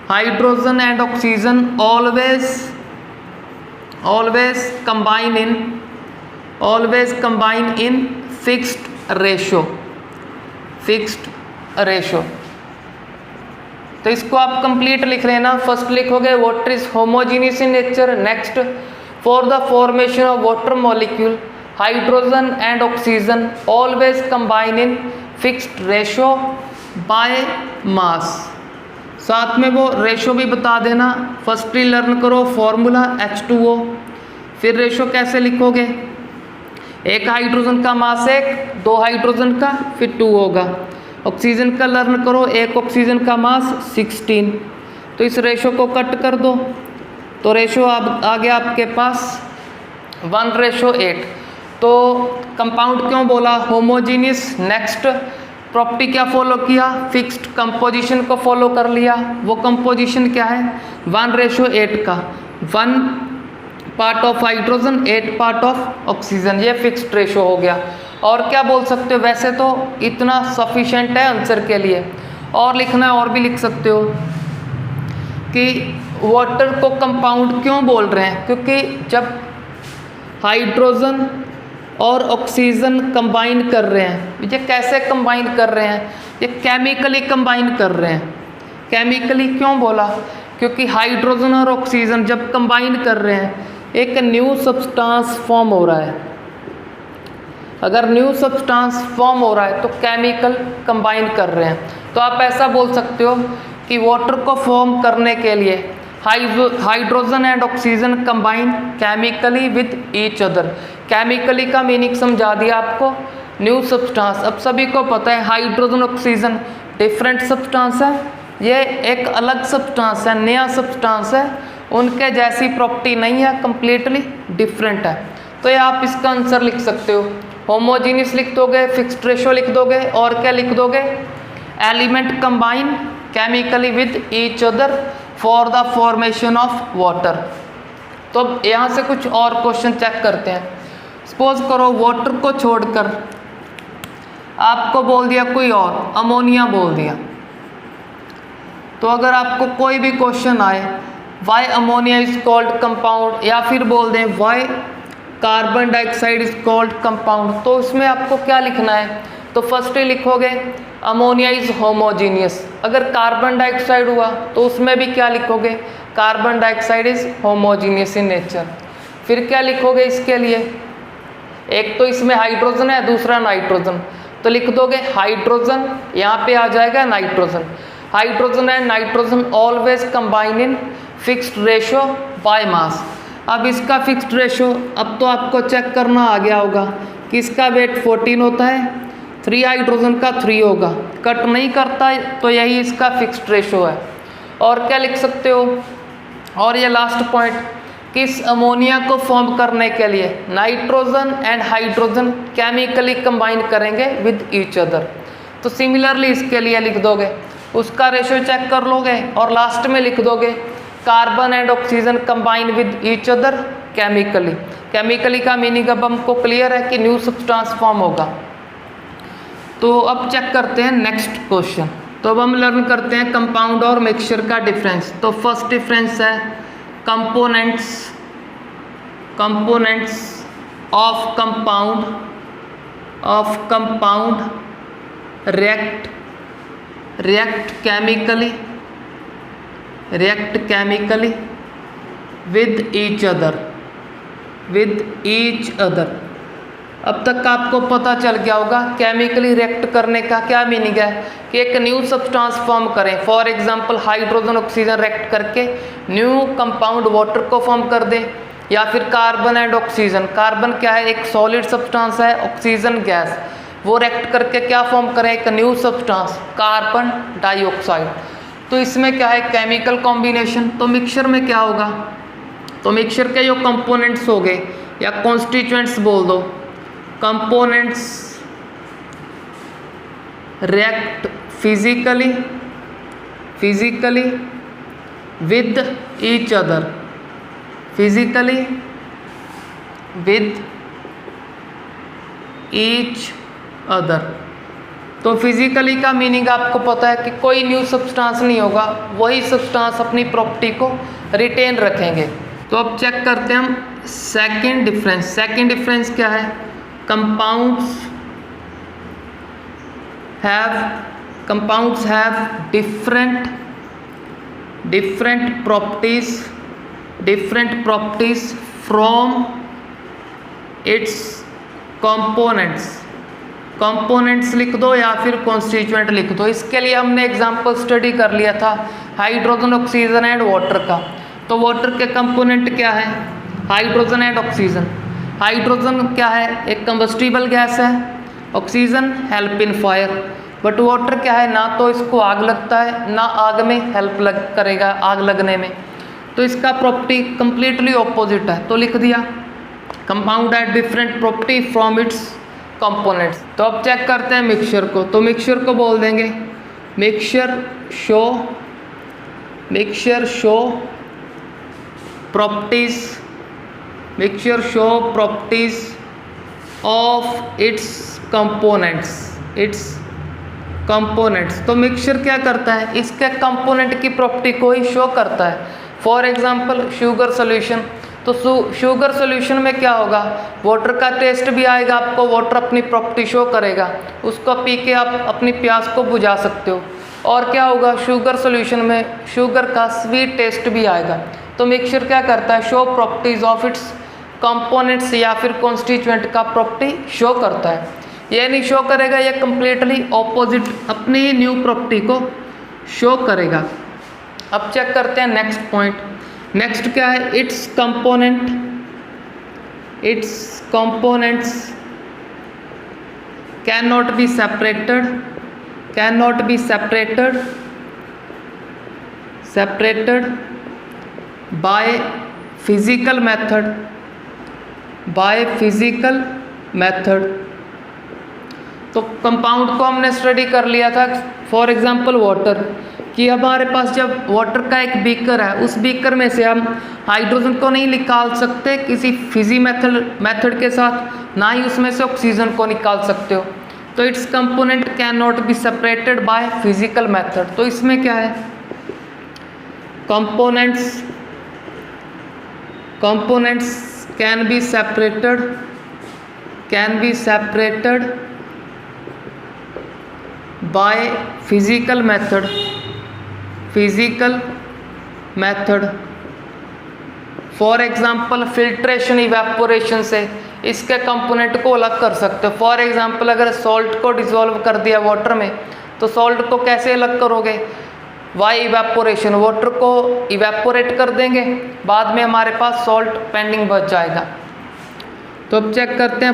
hydrogen and oxygen always combine in fixed ratio। तो इसको आप कंप्लीट लिख लेना। फर्स्ट लिखोगे water is homogeneous in nature, next for the formation of water molecule hydrogen and oxygen always combine in fixed ratio by mass. साथ में वो रेशो भी बता देना। फर्स्टली लर्न करो फॉर्मूला H2O फिर रेशो कैसे लिखोगे, एक हाइड्रोजन का मास 1, 2 हाइड्रोजन का, फिर 2 होगा। ऑक्सीजन का लर्न करो, एक ऑक्सीजन का मास 16, तो इस रेशो को कट कर दो, तो रेशो अब आ गया आपके पास 1:8। तो कंपाउंड क्यों बोला, होमोजीनियस। नेक्स्ट प्रॉपर्टी क्या फॉलो किया, फिक्स्ड कंपोजिशन को फॉलो कर लिया। वो कंपोजिशन क्या है, 1:8 का, 1 part of hydrogen, 8 part of oxygen, ये फिक्स्ड रेशो हो गया। और क्या बोल सकते हो, वैसे तो इतना सफिशेंट है आंसर के लिए, और लिखना है और भी लिख सकते हो कि वाटर को कंपाउंड क्यों बोल रहे हैं, क्योंकि जब हाइड्रोजन और ऑक्सीजन कंबाइन कर रहे हैं, ये कैसे कंबाइन कर रहे हैं, ये केमिकली कंबाइन कर रहे हैं। केमिकली क्यों बोला, क्योंकि हाइड्रोजन और ऑक्सीजन जब कंबाइन कर रहे हैं एक न्यू सब्सटेंस फॉर्म हो रहा है। अगर न्यू सब्सटेंस फॉर्म हो रहा है तो केमिकल कंबाइन कर रहे हैं। तो आप ऐसा बोल सकते हो कि वाटर को फॉर्म करने के लिए hydrogen and oxygen combine chemically with each other. Chemically का मीनिंग समझा दिया आपको, न्यू सब्सटेंस। अब सभी को पता है हाइड्रोजन ऑक्सीजन डिफरेंट सब्सटेंस है, ये एक अलग सब्सटेंस है, नया सब्सटेंस है, उनके जैसी प्रॉपर्टी नहीं है, कंप्लीटली डिफरेंट है। तो ये आप इसका आंसर लिख सकते हो, होमोजीनियस लिख दोगे, फिक्स्ड रेशो लिख दोगे, और क्या लिख दोगे, element combine chemically with each other for the formation of water. तो अब यहाँ से कुछ और क्वेश्चन चेक करते हैं। सपोज करो वाटर को छोड़कर आपको बोल दिया कोई और, अमोनिया बोल दिया। तो अगर आपको कोई भी क्वेश्चन आए why ammonia is called compound, या फिर बोल दें why carbon dioxide is called compound, तो उसमें आपको क्या लिखना है, तो फर्स्ट ही लिखोगे अमोनिया इज होमोजीनियस। अगर कार्बन डाइऑक्साइड हुआ तो उसमें भी क्या लिखोगे, carbon dioxide is homogeneous in nature. फिर क्या लिखोगे इसके लिए, एक तो इसमें हाइड्रोजन है, दूसरा नाइट्रोजन, तो लिख दोगे हाइड्रोजन, यहाँ पे आ जाएगा nitrogen. Hydrogen and nitrogen always combine in fixed ratio by mass. अब इसका फिक्स्ड रेशो अब तो आपको चेक करना आ गया होगा कि इसका वेट 14 होता है, 3 हाइड्रोजन का 3 होगा, कट नहीं करता है, तो यही इसका फिक्स्ड रेशो है। और क्या लिख सकते हो, और ये लास्ट पॉइंट, कि इस अमोनिया को फॉर्म करने के लिए nitrogen and hydrogen chemically combine करेंगे विद ईच अदर। तो सिमिलरली इसके लिए लिख दोगे, उसका रेशो चेक कर लोगे, और लास्ट में लिख दोगे carbon and oxygen combine with each other chemically. Chemically का मीनिंग अब हमको क्लियर है कि न्यू सब्सटेंस फॉर्म होगा। तो अब चेक करते हैं नेक्स्ट क्वेश्चन। तो अब हम लर्न करते हैं कंपाउंड और मिक्सचर का डिफरेंस। तो फर्स्ट डिफरेंस है components of compound react chemically with each other। अब तक आपको पता चल गया होगा केमिकली रिएक्ट करने का क्या मीनिंग है, कि एक न्यू सब्सटेंस फॉर्म करें। For example hydrogen oxygen react करके न्यू कंपाउंड वाटर को फॉर्म कर दें, या फिर कार्बन एंड ऑक्सीजन, कार्बन क्या है, एक सॉलिड सब्सटेंस है, ऑक्सीजन गैस, वो रिएक्ट करके क्या फॉर्म करें, एक न्यू सब्सटेंस कार्बन डाइऑक्साइड। तो इसमें क्या है, केमिकल कॉम्बिनेशन। तो मिक्सचर में क्या होगा, तो मिक्सचर के जो कंपोनेंट्स हो गए या कॉन्स्टिट्यूएंट्स बोल दो, components react physically with each other, physically with each other. तो फिजिकली का मीनिंग आपको पता है कि कोई न्यू सब्सटेंस नहीं होगा, वही सब्सटेंस अपनी प्रॉपर्टी को रिटेन रखेंगे। तो अब चेक करते हैं हम सेकंड डिफरेंस। सेकंड डिफरेंस क्या है, compounds have different properties from its components लिख दो या फिर कॉन्स्टिट्यूएंट लिख दो। इसके लिए हमने एग्जांपल स्टडी कर लिया था हाइड्रोजन ऑक्सीजन एंड वाटर का। तो वाटर के कंपोनेंट क्या है, हाइड्रोजन एंड ऑक्सीजन। हाइड्रोजन क्या है, एक कंबस्टिबल गैस है, oxygen help in fire. But water क्या है, ना तो इसको आग लगता है ना आग में हेल्प करेगा आग लगने में, तो इसका प्रॉपर्टी कंप्लीटली ऑपोजिट है। तो लिख दिया compound have different property from its components. तो अब चेक करते हैं मिक्सचर को। तो मिक्सचर को बोल देंगे mixture show properties, mixture show properties of its components. तो मिक्सचर क्या करता है, इसके कंपोनेंट की प्रॉपर्टी को ही शो करता है। फॉर एग्जांपल शुगर सोल्यूशन, तो शुगर सोल्यूशन में क्या होगा, वाटर का टेस्ट भी आएगा आपको, वाटर अपनी प्रॉपर्टी शो करेगा, उसको पी के आप अपनी प्यास को बुझा सकते हो। और क्या होगा, शुगर सोल्यूशन में शुगर का स्वीट टेस्ट भी आएगा। तो मिक्सचर क्या करता है, show properties of its components या फिर कॉन्स्टिट्यूएंट का प्रॉपर्टी शो करता है। ये नहीं शो करेगा, ये कंप्लीटली ऑपोजिट अपनी न्यू प्रॉपर्टी को शो करेगा। अब चेक करते हैं नेक्स्ट पॉइंट। नेक्स्ट क्या है, it's components can not be separated by physical method. तो कंपाउंड को हमने स्टडी कर लिया था। फॉर एग्जांपल वाटर, कि हमारे पास जब वाटर का एक बीकर है, उस बीकर में से हम हाइड्रोजन को नहीं निकाल सकते किसी फिजी मेथड के साथ, ना ही उसमें से ऑक्सीजन को निकाल सकते हो। तो it's component can not be separated by physical method. तो इसमें क्या है, components can be separated by physical method. For example filtration evaporation से इसके कंपोनेंट को अलग कर सकते हो। फॉर एग्जांपल अगर सॉल्ट को डिसॉल्व कर दिया वाटर में, तो सॉल्ट को कैसे अलग करोगे, बाय इवेपोरेशन, वाटर को इवेपोरेट कर देंगे, बाद में हमारे पास सॉल्ट पेंडिंग बच जाएगा। तो अब चेक करते हैं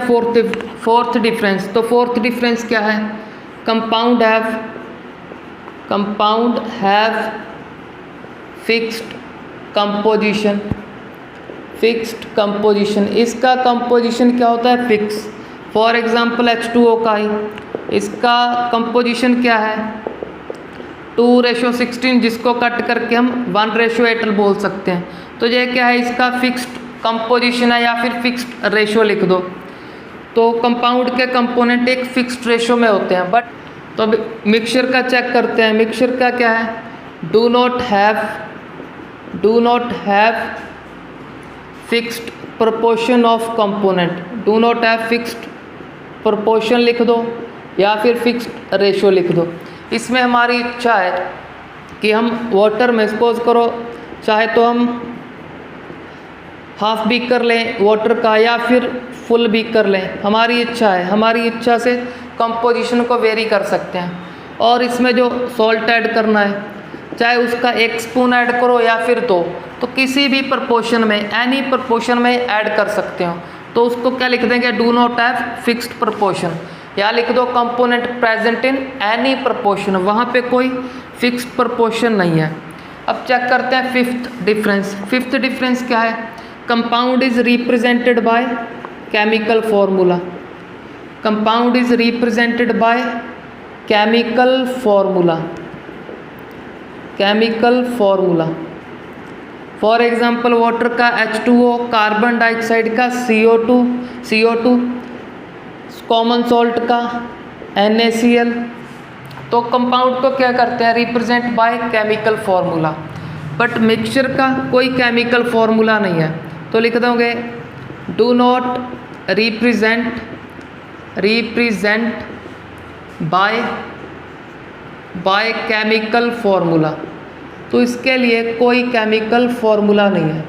फोर्थ डिफरेंस। तो फोर्थ डिफरेंस क्या है, कंपाउंड हैव फिक्स्ड कंपोजिशन। इसका कंपोजिशन क्या होता है, फिक्स। फॉर एग्जांपल H2O का ही इसका कंपोजिशन क्या है, 2:16, जिसको कट करके हम 1:8 बोल सकते हैं। तो ये क्या है, इसका फिक्स्ड कंपोजिशन है या फिर फिक्स्ड रेशो लिख दो। तो कंपाउंड के कंपोनेंट एक फिक्स्ड रेशो में होते हैं। बट तो मिक्सचर का चेक करते हैं। मिक्सचर का क्या है, do not have fixed proportion of component. Do not have fixed proportion लिख दो या फिर फिक्स्ड रेशो लिख दो। इसमें हमारी इच्छा है कि हम वाटर में सपोज करो, चाहे तो हम हाफ बीकर लें वाटर का या फिर फुल बीकर लें, हमारी इच्छा है। हमारी इच्छा से कंपोजिशन को वेरी कर सकते हैं। और इसमें जो सॉल्ट ऐड करना है, चाहे उसका 1 स्पून ऐड करो या फिर 2, तो किसी भी प्रपोर्शन में, एनी प्रपोर्शन में ऐड कर सकते हो। तो उसको क्या लिख देंगे, do not have fixed proportion, या लिख दो component present in any proportion, वहाँ पे कोई फिक्स्ड प्रपोर्शन नहीं है। अब चेक करते हैं फिफ्थ डिफरेंस। फिफ्थ डिफरेंस क्या है, compound is represented by chemical formula. Compound is represented by chemical formula. For example water का H2O, कार्बन डाइऑक्साइड का CO2, कॉमन सॉल्ट का NaCl। तो कंपाउंड को क्या करते हैं, represent by chemical formula. But mixture का कोई केमिकल फॉर्मूला नहीं है। तो लिख दोगे do not represent by chemical formula. तो इसके लिए कोई केमिकल फॉर्मूला नहीं है।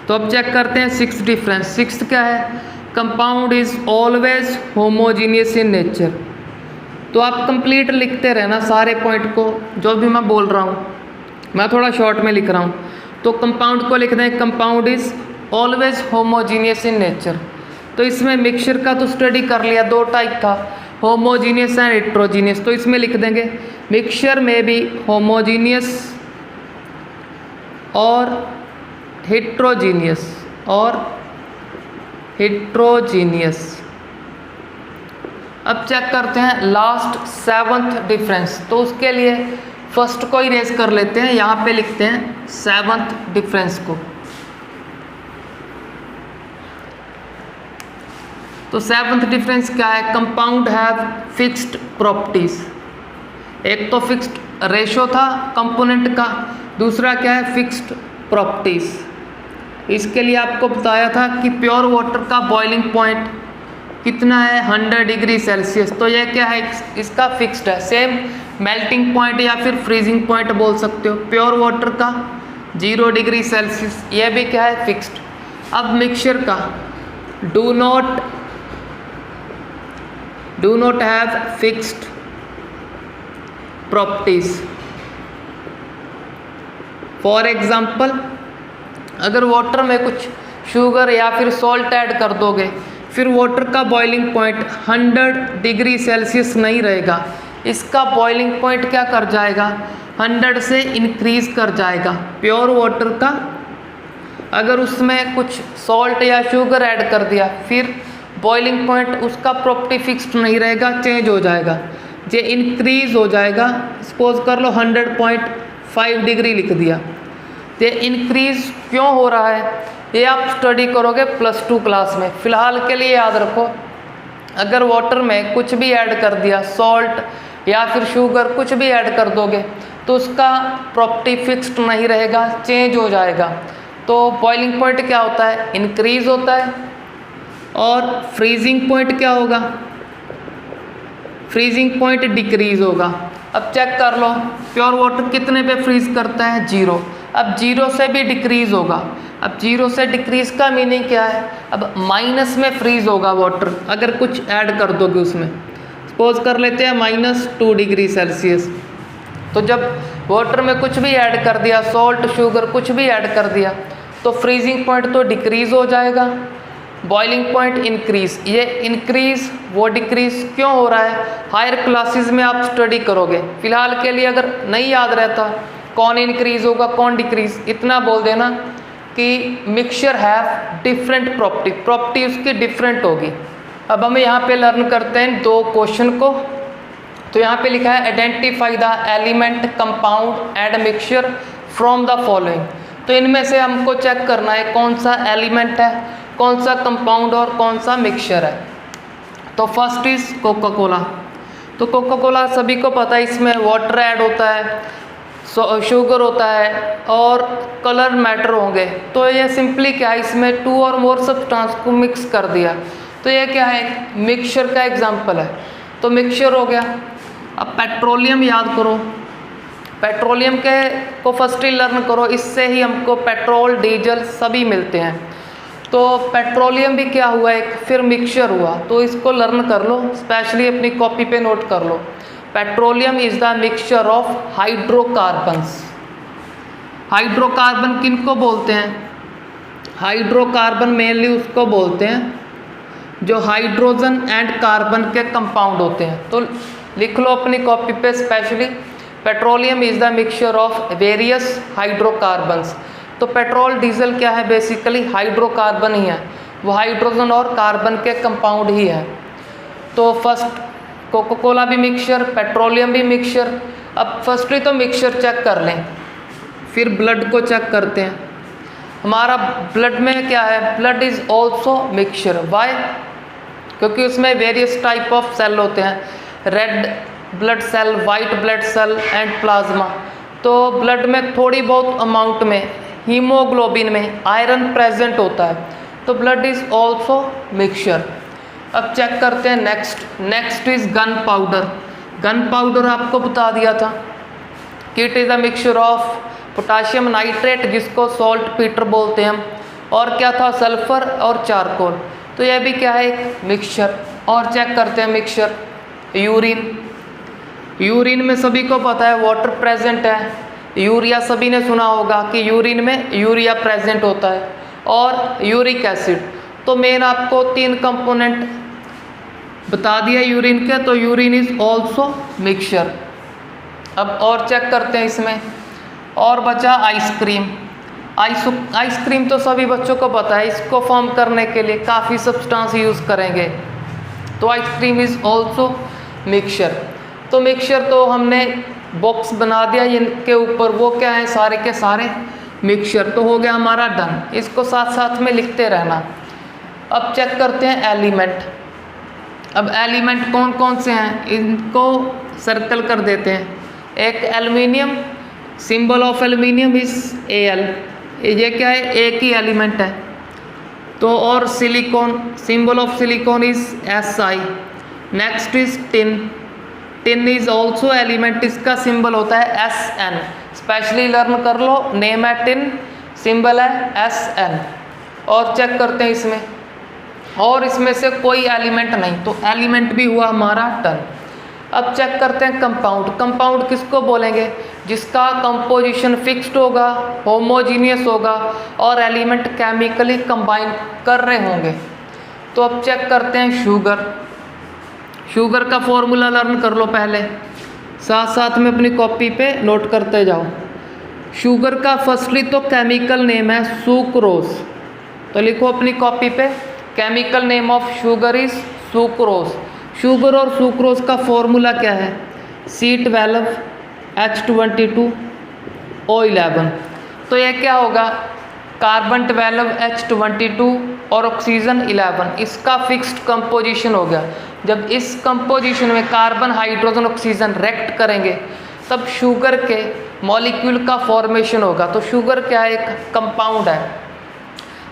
तो अब चेक करते हैं सिक्स्थ डिफरेंस। सिक्स्थ क्या है, compound is always homogeneous in nature. तो आप कंप्लीट लिखते रहना सारे पॉइंट को, जो भी मैं बोल रहा हूँ मैं थोड़ा शॉर्ट में लिख रहा हूँ। तो कंपाउंड को लिख दें, compound is always homogeneous in nature. तो इसमें मिक्सचर का तो स्टडी कर लिया, दो टाइप था, होमोजीनियस एंड हेट्रोजीनियस। तो इसमें लिख देंगे मिक्सचर में भी होमोजीनियस और हेट्रोजीनियस अब चेक करते हैं लास्ट 7th डिफरेंस। तो उसके लिए फर्स्ट को इरेज कर लेते हैं, यहाँ पे लिखते हैं 7th डिफरेंस को। तो 7th डिफरेंस क्या है? Compound have fixed properties. एक तो फिक्स्ड रेशो था कंपोनेंट का, दूसरा क्या है? Fixed properties. इसके लिए आपको बताया था कि प्योर वाटर का बॉइलिंग पॉइंट कितना है? 100 डिग्री सेल्सियस। तो यह क्या है? इसका फिक्स्ड है। सेम मेल्टिंग पॉइंट या फिर फ्रीजिंग पॉइंट बोल सकते हो। प्योर वाटर का 0 डिग्री सेल्सियस, यह भी क्या है? फिक्स्ड। अब मिक्सचर का do not have fixed properties. For example, अगर वाटर में कुछ शुगर या फिर सॉल्ट ऐड कर दोगे, फिर वाटर का बॉइलिंग पॉइंट 100 डिग्री सेल्सियस नहीं रहेगा। इसका बॉइलिंग पॉइंट क्या कर जाएगा? 100 से इंक्रीज कर जाएगा। प्योर वाटर का अगर उसमें कुछ सॉल्ट या शुगर ऐड कर दिया, फिर बॉइलिंग पॉइंट उसका प्रॉपर्टी फिक्स्ड नहीं रहेगा, चेंज हो जाएगा, ये इंक्रीज हो जाएगा। सपोज कर लो 100.5 डिग्री लिख दिया, ये इंक्रीज क्यों हो रहा है ये आप स्टडी करोगे +2 क्लास में। फ़िलहाल के लिए याद रखो, अगर वाटर में कुछ भी ऐड कर दिया, सॉल्ट या फिर शुगर कुछ भी ऐड कर दोगे, तो उसका प्रॉपर्टी फिक्स्ड नहीं रहेगा, चेंज हो जाएगा। तो बॉइलिंग पॉइंट क्या होता है? इंक्रीज होता है। और फ्रीजिंग पॉइंट क्या होगा? फ्रीजिंग पॉइंट डिक्रीज होगा। अब चेक कर लो, प्योर वाटर कितने पे फ्रीज करता है? 0। अब 0 से भी डिक्रीज होगा। अब 0 से डिक्रीज का मीनिंग क्या है? अब माइनस में फ्रीज होगा वाटर, अगर कुछ ऐड कर दोगे उसमें। सपोज कर लेते हैं -2 डिग्री सेल्सियस। तो जब वाटर में कुछ भी ऐड कर दिया, सॉल्ट, शुगर कुछ भी ऐड कर दिया, तो फ्रीजिंग पॉइंट तो डिक्रीज हो जाएगा, बॉइलिंग पॉइंट इंक्रीज। ये इंक्रीज वो डिक्रीज क्यों हो रहा है? हायर क्लासेस में आप स्टडी करोगे। फिलहाल के लिए अगर नहीं याद रहता कौन इंक्रीज होगा कौन डिक्रीज, इतना बोल देना कि मिक्सचर हैव डिफरेंट प्रॉपर्टी उसकी डिफरेंट होगी। अब हम यहाँ पे लर्न करते हैं 2 क्वेश्चन को। तो यहाँ पे लिखा है identify the element, compound and mixture from the following. तो इनमें से हमको चेक करना है कौन सा एलिमेंट है, कौन सा कंपाउंड और कौन सा मिक्सचर है। तो फर्स्ट इज कोका कोला। तो कोका कोला सभी को पता है, इसमें वाटर ऐड होता है, शुगर होता है और कलर मैटर होंगे। तो ये सिंपली क्या है, इसमें 2 और मोर सब्सटेंस को मिक्स कर दिया, तो ये क्या है? मिक्सचर का एग्जांपल है। तो मिक्सचर हो गया। अब पेट्रोलियम याद करो, पेट्रोलियम के को फर्स्ट ही लर्न करो, इससे ही हमको पेट्रोल, डीजल सभी मिलते हैं। तो पेट्रोलियम भी क्या हुआ? एक फिर मिक्सचर हुआ। तो इसको लर्न कर लो, स्पेशली अपनी कॉपी पे नोट कर लो। Petroleum is the mixture of hydrocarbons. Hydrocarbon किन को बोलते हैं? हाइड्रोकार्बन मेनली उसको बोलते हैं जो हाइड्रोजन एंड कार्बन के कंपाउंड होते हैं। तो लिख लो अपनी कॉपी पे specially, petroleum is the mixture of various hydrocarbons. तो पेट्रोल, डीजल क्या है? बेसिकली हाइड्रोकार्बन ही है, वो हाइड्रोजन और कार्बन के कंपाउंड ही है। तो फर्स्ट कोका कोला भी मिक्सचर, पेट्रोलियम भी मिक्सचर। अब फर्स्टली तो मिक्सचर चेक कर लें, फिर ब्लड को चेक करते हैं। हमारा ब्लड में क्या है? Blood is also mixture. Why? क्योंकि उसमें वेरियस टाइप ऑफ सेल होते हैं, red blood cell, white blood cell and plasma. तो ब्लड में थोड़ी बहुत अमाउंट में हीमोग्लोबिन में आयरन प्रेजेंट होता है, तो ब्लड इज ऑल्सो मिक्सचर। अब चेक करते हैं next is gun powder. Gun powder आपको बता दिया था कि it is a mixture of potassium nitrate, जिसको सॉल्ट पीटर बोलते हैं हम, और क्या था? सल्फर और चारकोल। तो यह भी क्या है? एक मिक्सचर। और चेक करते हैं मिक्सचर यूरिन। यूरिन में सभी को पता है वाटर प्रेजेंट है, यूरिया सभी ने सुना होगा कि यूरिन में यूरिया प्रेजेंट होता है। और यूरिक एसिड। तो मेन आपको 3 कंपोनेंट बता दिया यूरिन के, तो यूरिन इज ऑल्सो मिक्सचर। अब और चेक करते हैं इसमें, और बचा आइसक्रीम। आइसक्रीम तो सभी बच्चों को पता है, इसको फॉर्म करने के लिए काफ़ी सब्सटेंस यूज़ करेंगे, तो आइसक्रीम इज ऑल्सो मिक्सचर। तो मिक्सचर तो हमने बॉक्स बना दिया इनके ऊपर, वो क्या है, सारे के सारे मिक्सचर। तो हो गया हमारा डन, इसको साथ साथ में लिखते रहना। अब चेक करते हैं एलिमेंट। अब एलिमेंट कौन कौन से हैं इनको सर्कल कर देते हैं। एक aluminium, symbol of aluminium is Al, ये क्या है, एक ही एलिमेंट है। तो और silicon, symbol of silicon is Si। Next is tin, tin is also element, इसका सिंबल होता है Sn। स्पेशली लर्न कर लो, नेम है टिन, सिंबल है Sn। और चेक करते हैं इसमें, और इसमें से कोई एलिमेंट नहीं, तो एलिमेंट भी हुआ हमारा टन। अब चेक करते हैं कंपाउंड। कंपाउंड किसको बोलेंगे, जिसका कंपोजिशन फिक्स्ड होगा, होमोजीनियस होगा और एलिमेंट केमिकली कंबाइन कर रहे होंगे। तो अब चेक करते हैं शुगर। शुगर का फॉर्मूला लर्न कर लो पहले, साथ साथ में अपनी कॉपी पे नोट करते जाओ। शुगर का फर्स्टली तो केमिकल नेम है सुक्रोज, तो लिखो अपनी कॉपी पे, chemical name of sugar is sucrose. Sugar और सुक्रोज का फॉर्मूला क्या है, C12 H22 O11। तो ये क्या होगा, कार्बन 12 H22 और ऑक्सीजन 11, इसका फिक्स्ड कंपोजिशन हो गया। जब इस कंपोजिशन में कार्बन, हाइड्रोजन, ऑक्सीजन रिएक्ट करेंगे तब शुगर के मॉलिक्यूल का फॉर्मेशन होगा। तो शुगर क्या है, एक कंपाउंड है।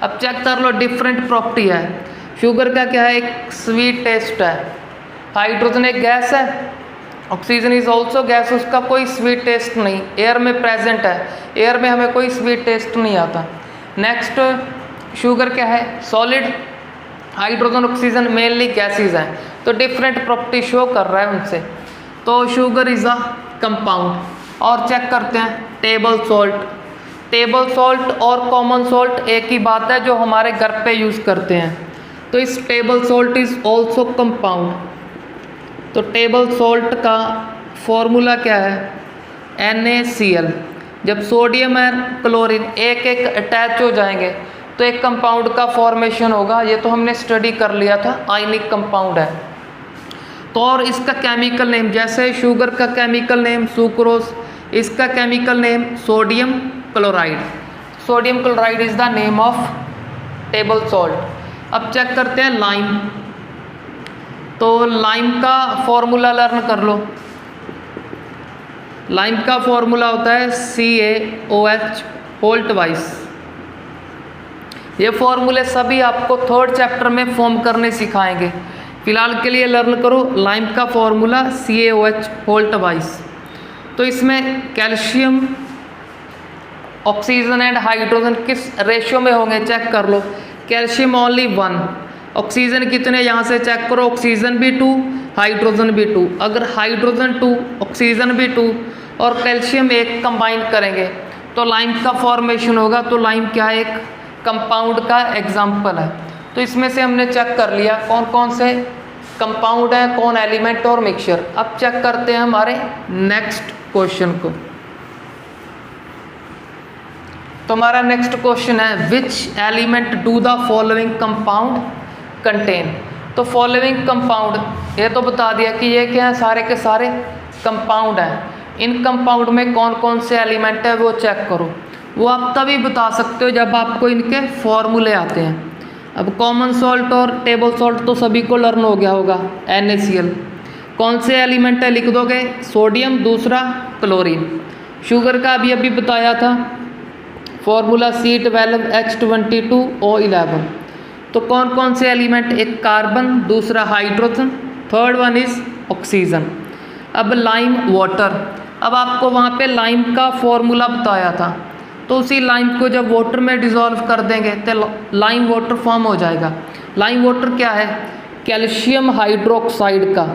अब चेक कर लो, डिफरेंट प्रॉपर्टी है। शुगर का क्या है, एक स्वीट टेस्ट है। हाइड्रोजन एक गैस है, ऑक्सीजन इज ऑल्सो गैस, उसका कोई स्वीट टेस्ट नहीं, एयर में प्रेजेंट है, एयर में हमें कोई स्वीट टेस्ट नहीं आता। नेक्स्ट, शुगर क्या है, solid, hydrogen, oxygen mainly gases हैं, तो डिफरेंट प्रॉपर्टी शो कर रहा है उनसे। तो शुगर इज़ अ कंपाउंड। और चेक करते हैं टेबल सॉल्ट। टेबल सॉल्ट और कॉमन सॉल्ट एक ही बात है, जो हमारे घर पे यूज़ करते हैं। तो इस table salt is also compound. तो टेबल सॉल्ट का फॉर्मूला क्या है, NaCl। जब सोडियम और क्लोरीन एक एक अटैच हो जाएंगे तो एक कंपाउंड का फॉर्मेशन होगा, ये तो हमने स्टडी कर लिया था, आयनिक कंपाउंड है। तो और इसका केमिकल नेम, जैसे शुगर का केमिकल नेम सुक्रोज, इसका chemical name sodium chloride. Sodium chloride is the name of table salt. अब चेक करते हैं लाइम। तो लाइम का फॉर्मूला लर्न कर लो। लाइम का फॉर्मूला होता है CaOH होल ट्वाइस। ये फॉर्मूले सभी आपको 3rd चैप्टर में फॉर्म करने सिखाएंगे। फिलहाल के लिए लर्न करो लाइम का फॉर्मूला CaOH होल ट्वाइस। तो इसमें कैल्शियम, ऑक्सीजन एंड हाइड्रोजन किस रेशियो में होंगे चेक कर लो। कैल्शियम ओनली 1, ऑक्सीजन कितने, यहाँ से चेक करो, ऑक्सीजन भी 2, हाइड्रोजन भी 2। अगर हाइड्रोजन 2, ऑक्सीजन भी 2 और कैल्शियम 1 कंबाइन करेंगे तो लाइम का फॉर्मेशन होगा। तो लाइम क्या है, एक कंपाउंड का एग्जाम्पल है। तो इसमें से हमने चेक कर लिया कौन कौन से कंपाउंड है, कौन एलिमेंट और मिक्सचर। अब चेक करते हैं हमारे नेक्स्ट क्वेश्चन को। तो हमारा नेक्स्ट क्वेश्चन है, which element do the following compound contain. तो फॉलोइंग कंपाउंड, ये तो बता दिया कि ये क्या है, सारे के सारे कंपाउंड हैं। इन कंपाउंड में कौन कौन से एलिमेंट है वो चेक करो। वो आप तभी बता सकते हो जब आपको इनके फॉर्मूले आते हैं। अब कॉमन सॉल्ट और टेबल सॉल्ट तो सभी को लर्न हो गया होगा, NaCl। कौन से एलिमेंट है लिख दोगे, सोडियम, दूसरा क्लोरीन। शुगर का अभी अभी बताया था फॉर्मूला C12 H22 O11। तो कौन कौन से एलिमेंट, एक कार्बन, दूसरा hydrogen, third one is oxygen. अब लाइम वाटर, अब आपको वहाँ पे लाइम का फॉर्मूला बताया था, तो उसी लाइम को जब वाटर में डिज़ोल्व कर देंगे तो लाइम वाटर फॉर्म हो जाएगा। लाइम वाटर क्या है, कैल्शियम हाइड्रोक्साइड का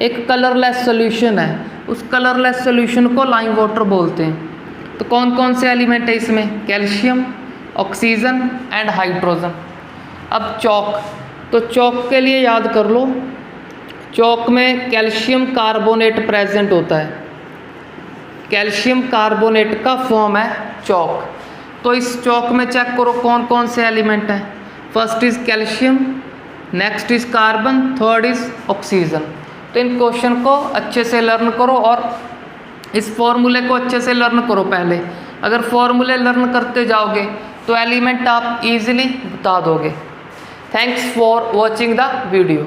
एक कलरलेस सोल्यूशन है, उस कलरलेस सोल्यूशन को लाइम वाटर बोलते हैं। तो कौन कौन से एलिमेंट है इसमें, कैल्शियम, ऑक्सीजन एंड हाइड्रोजन। अब चौक, तो चौक के लिए याद कर लो, चौक में कैल्शियम कार्बोनेट प्रेजेंट होता है, कैल्शियम कार्बोनेट का फॉर्म है चौक। तो इस चौक में चेक करो कौन कौन से एलिमेंट हैं। First is calcium, next is carbon, third is oxygen. तो इन क्वेश्चन को अच्छे से लर्न करो और इस फॉर्मूले को अच्छे से लर्न करो पहले। अगर फॉर्मूले लर्न करते जाओगे तो एलिमेंट आप इजीली बता दोगे। Thanks for watching the video.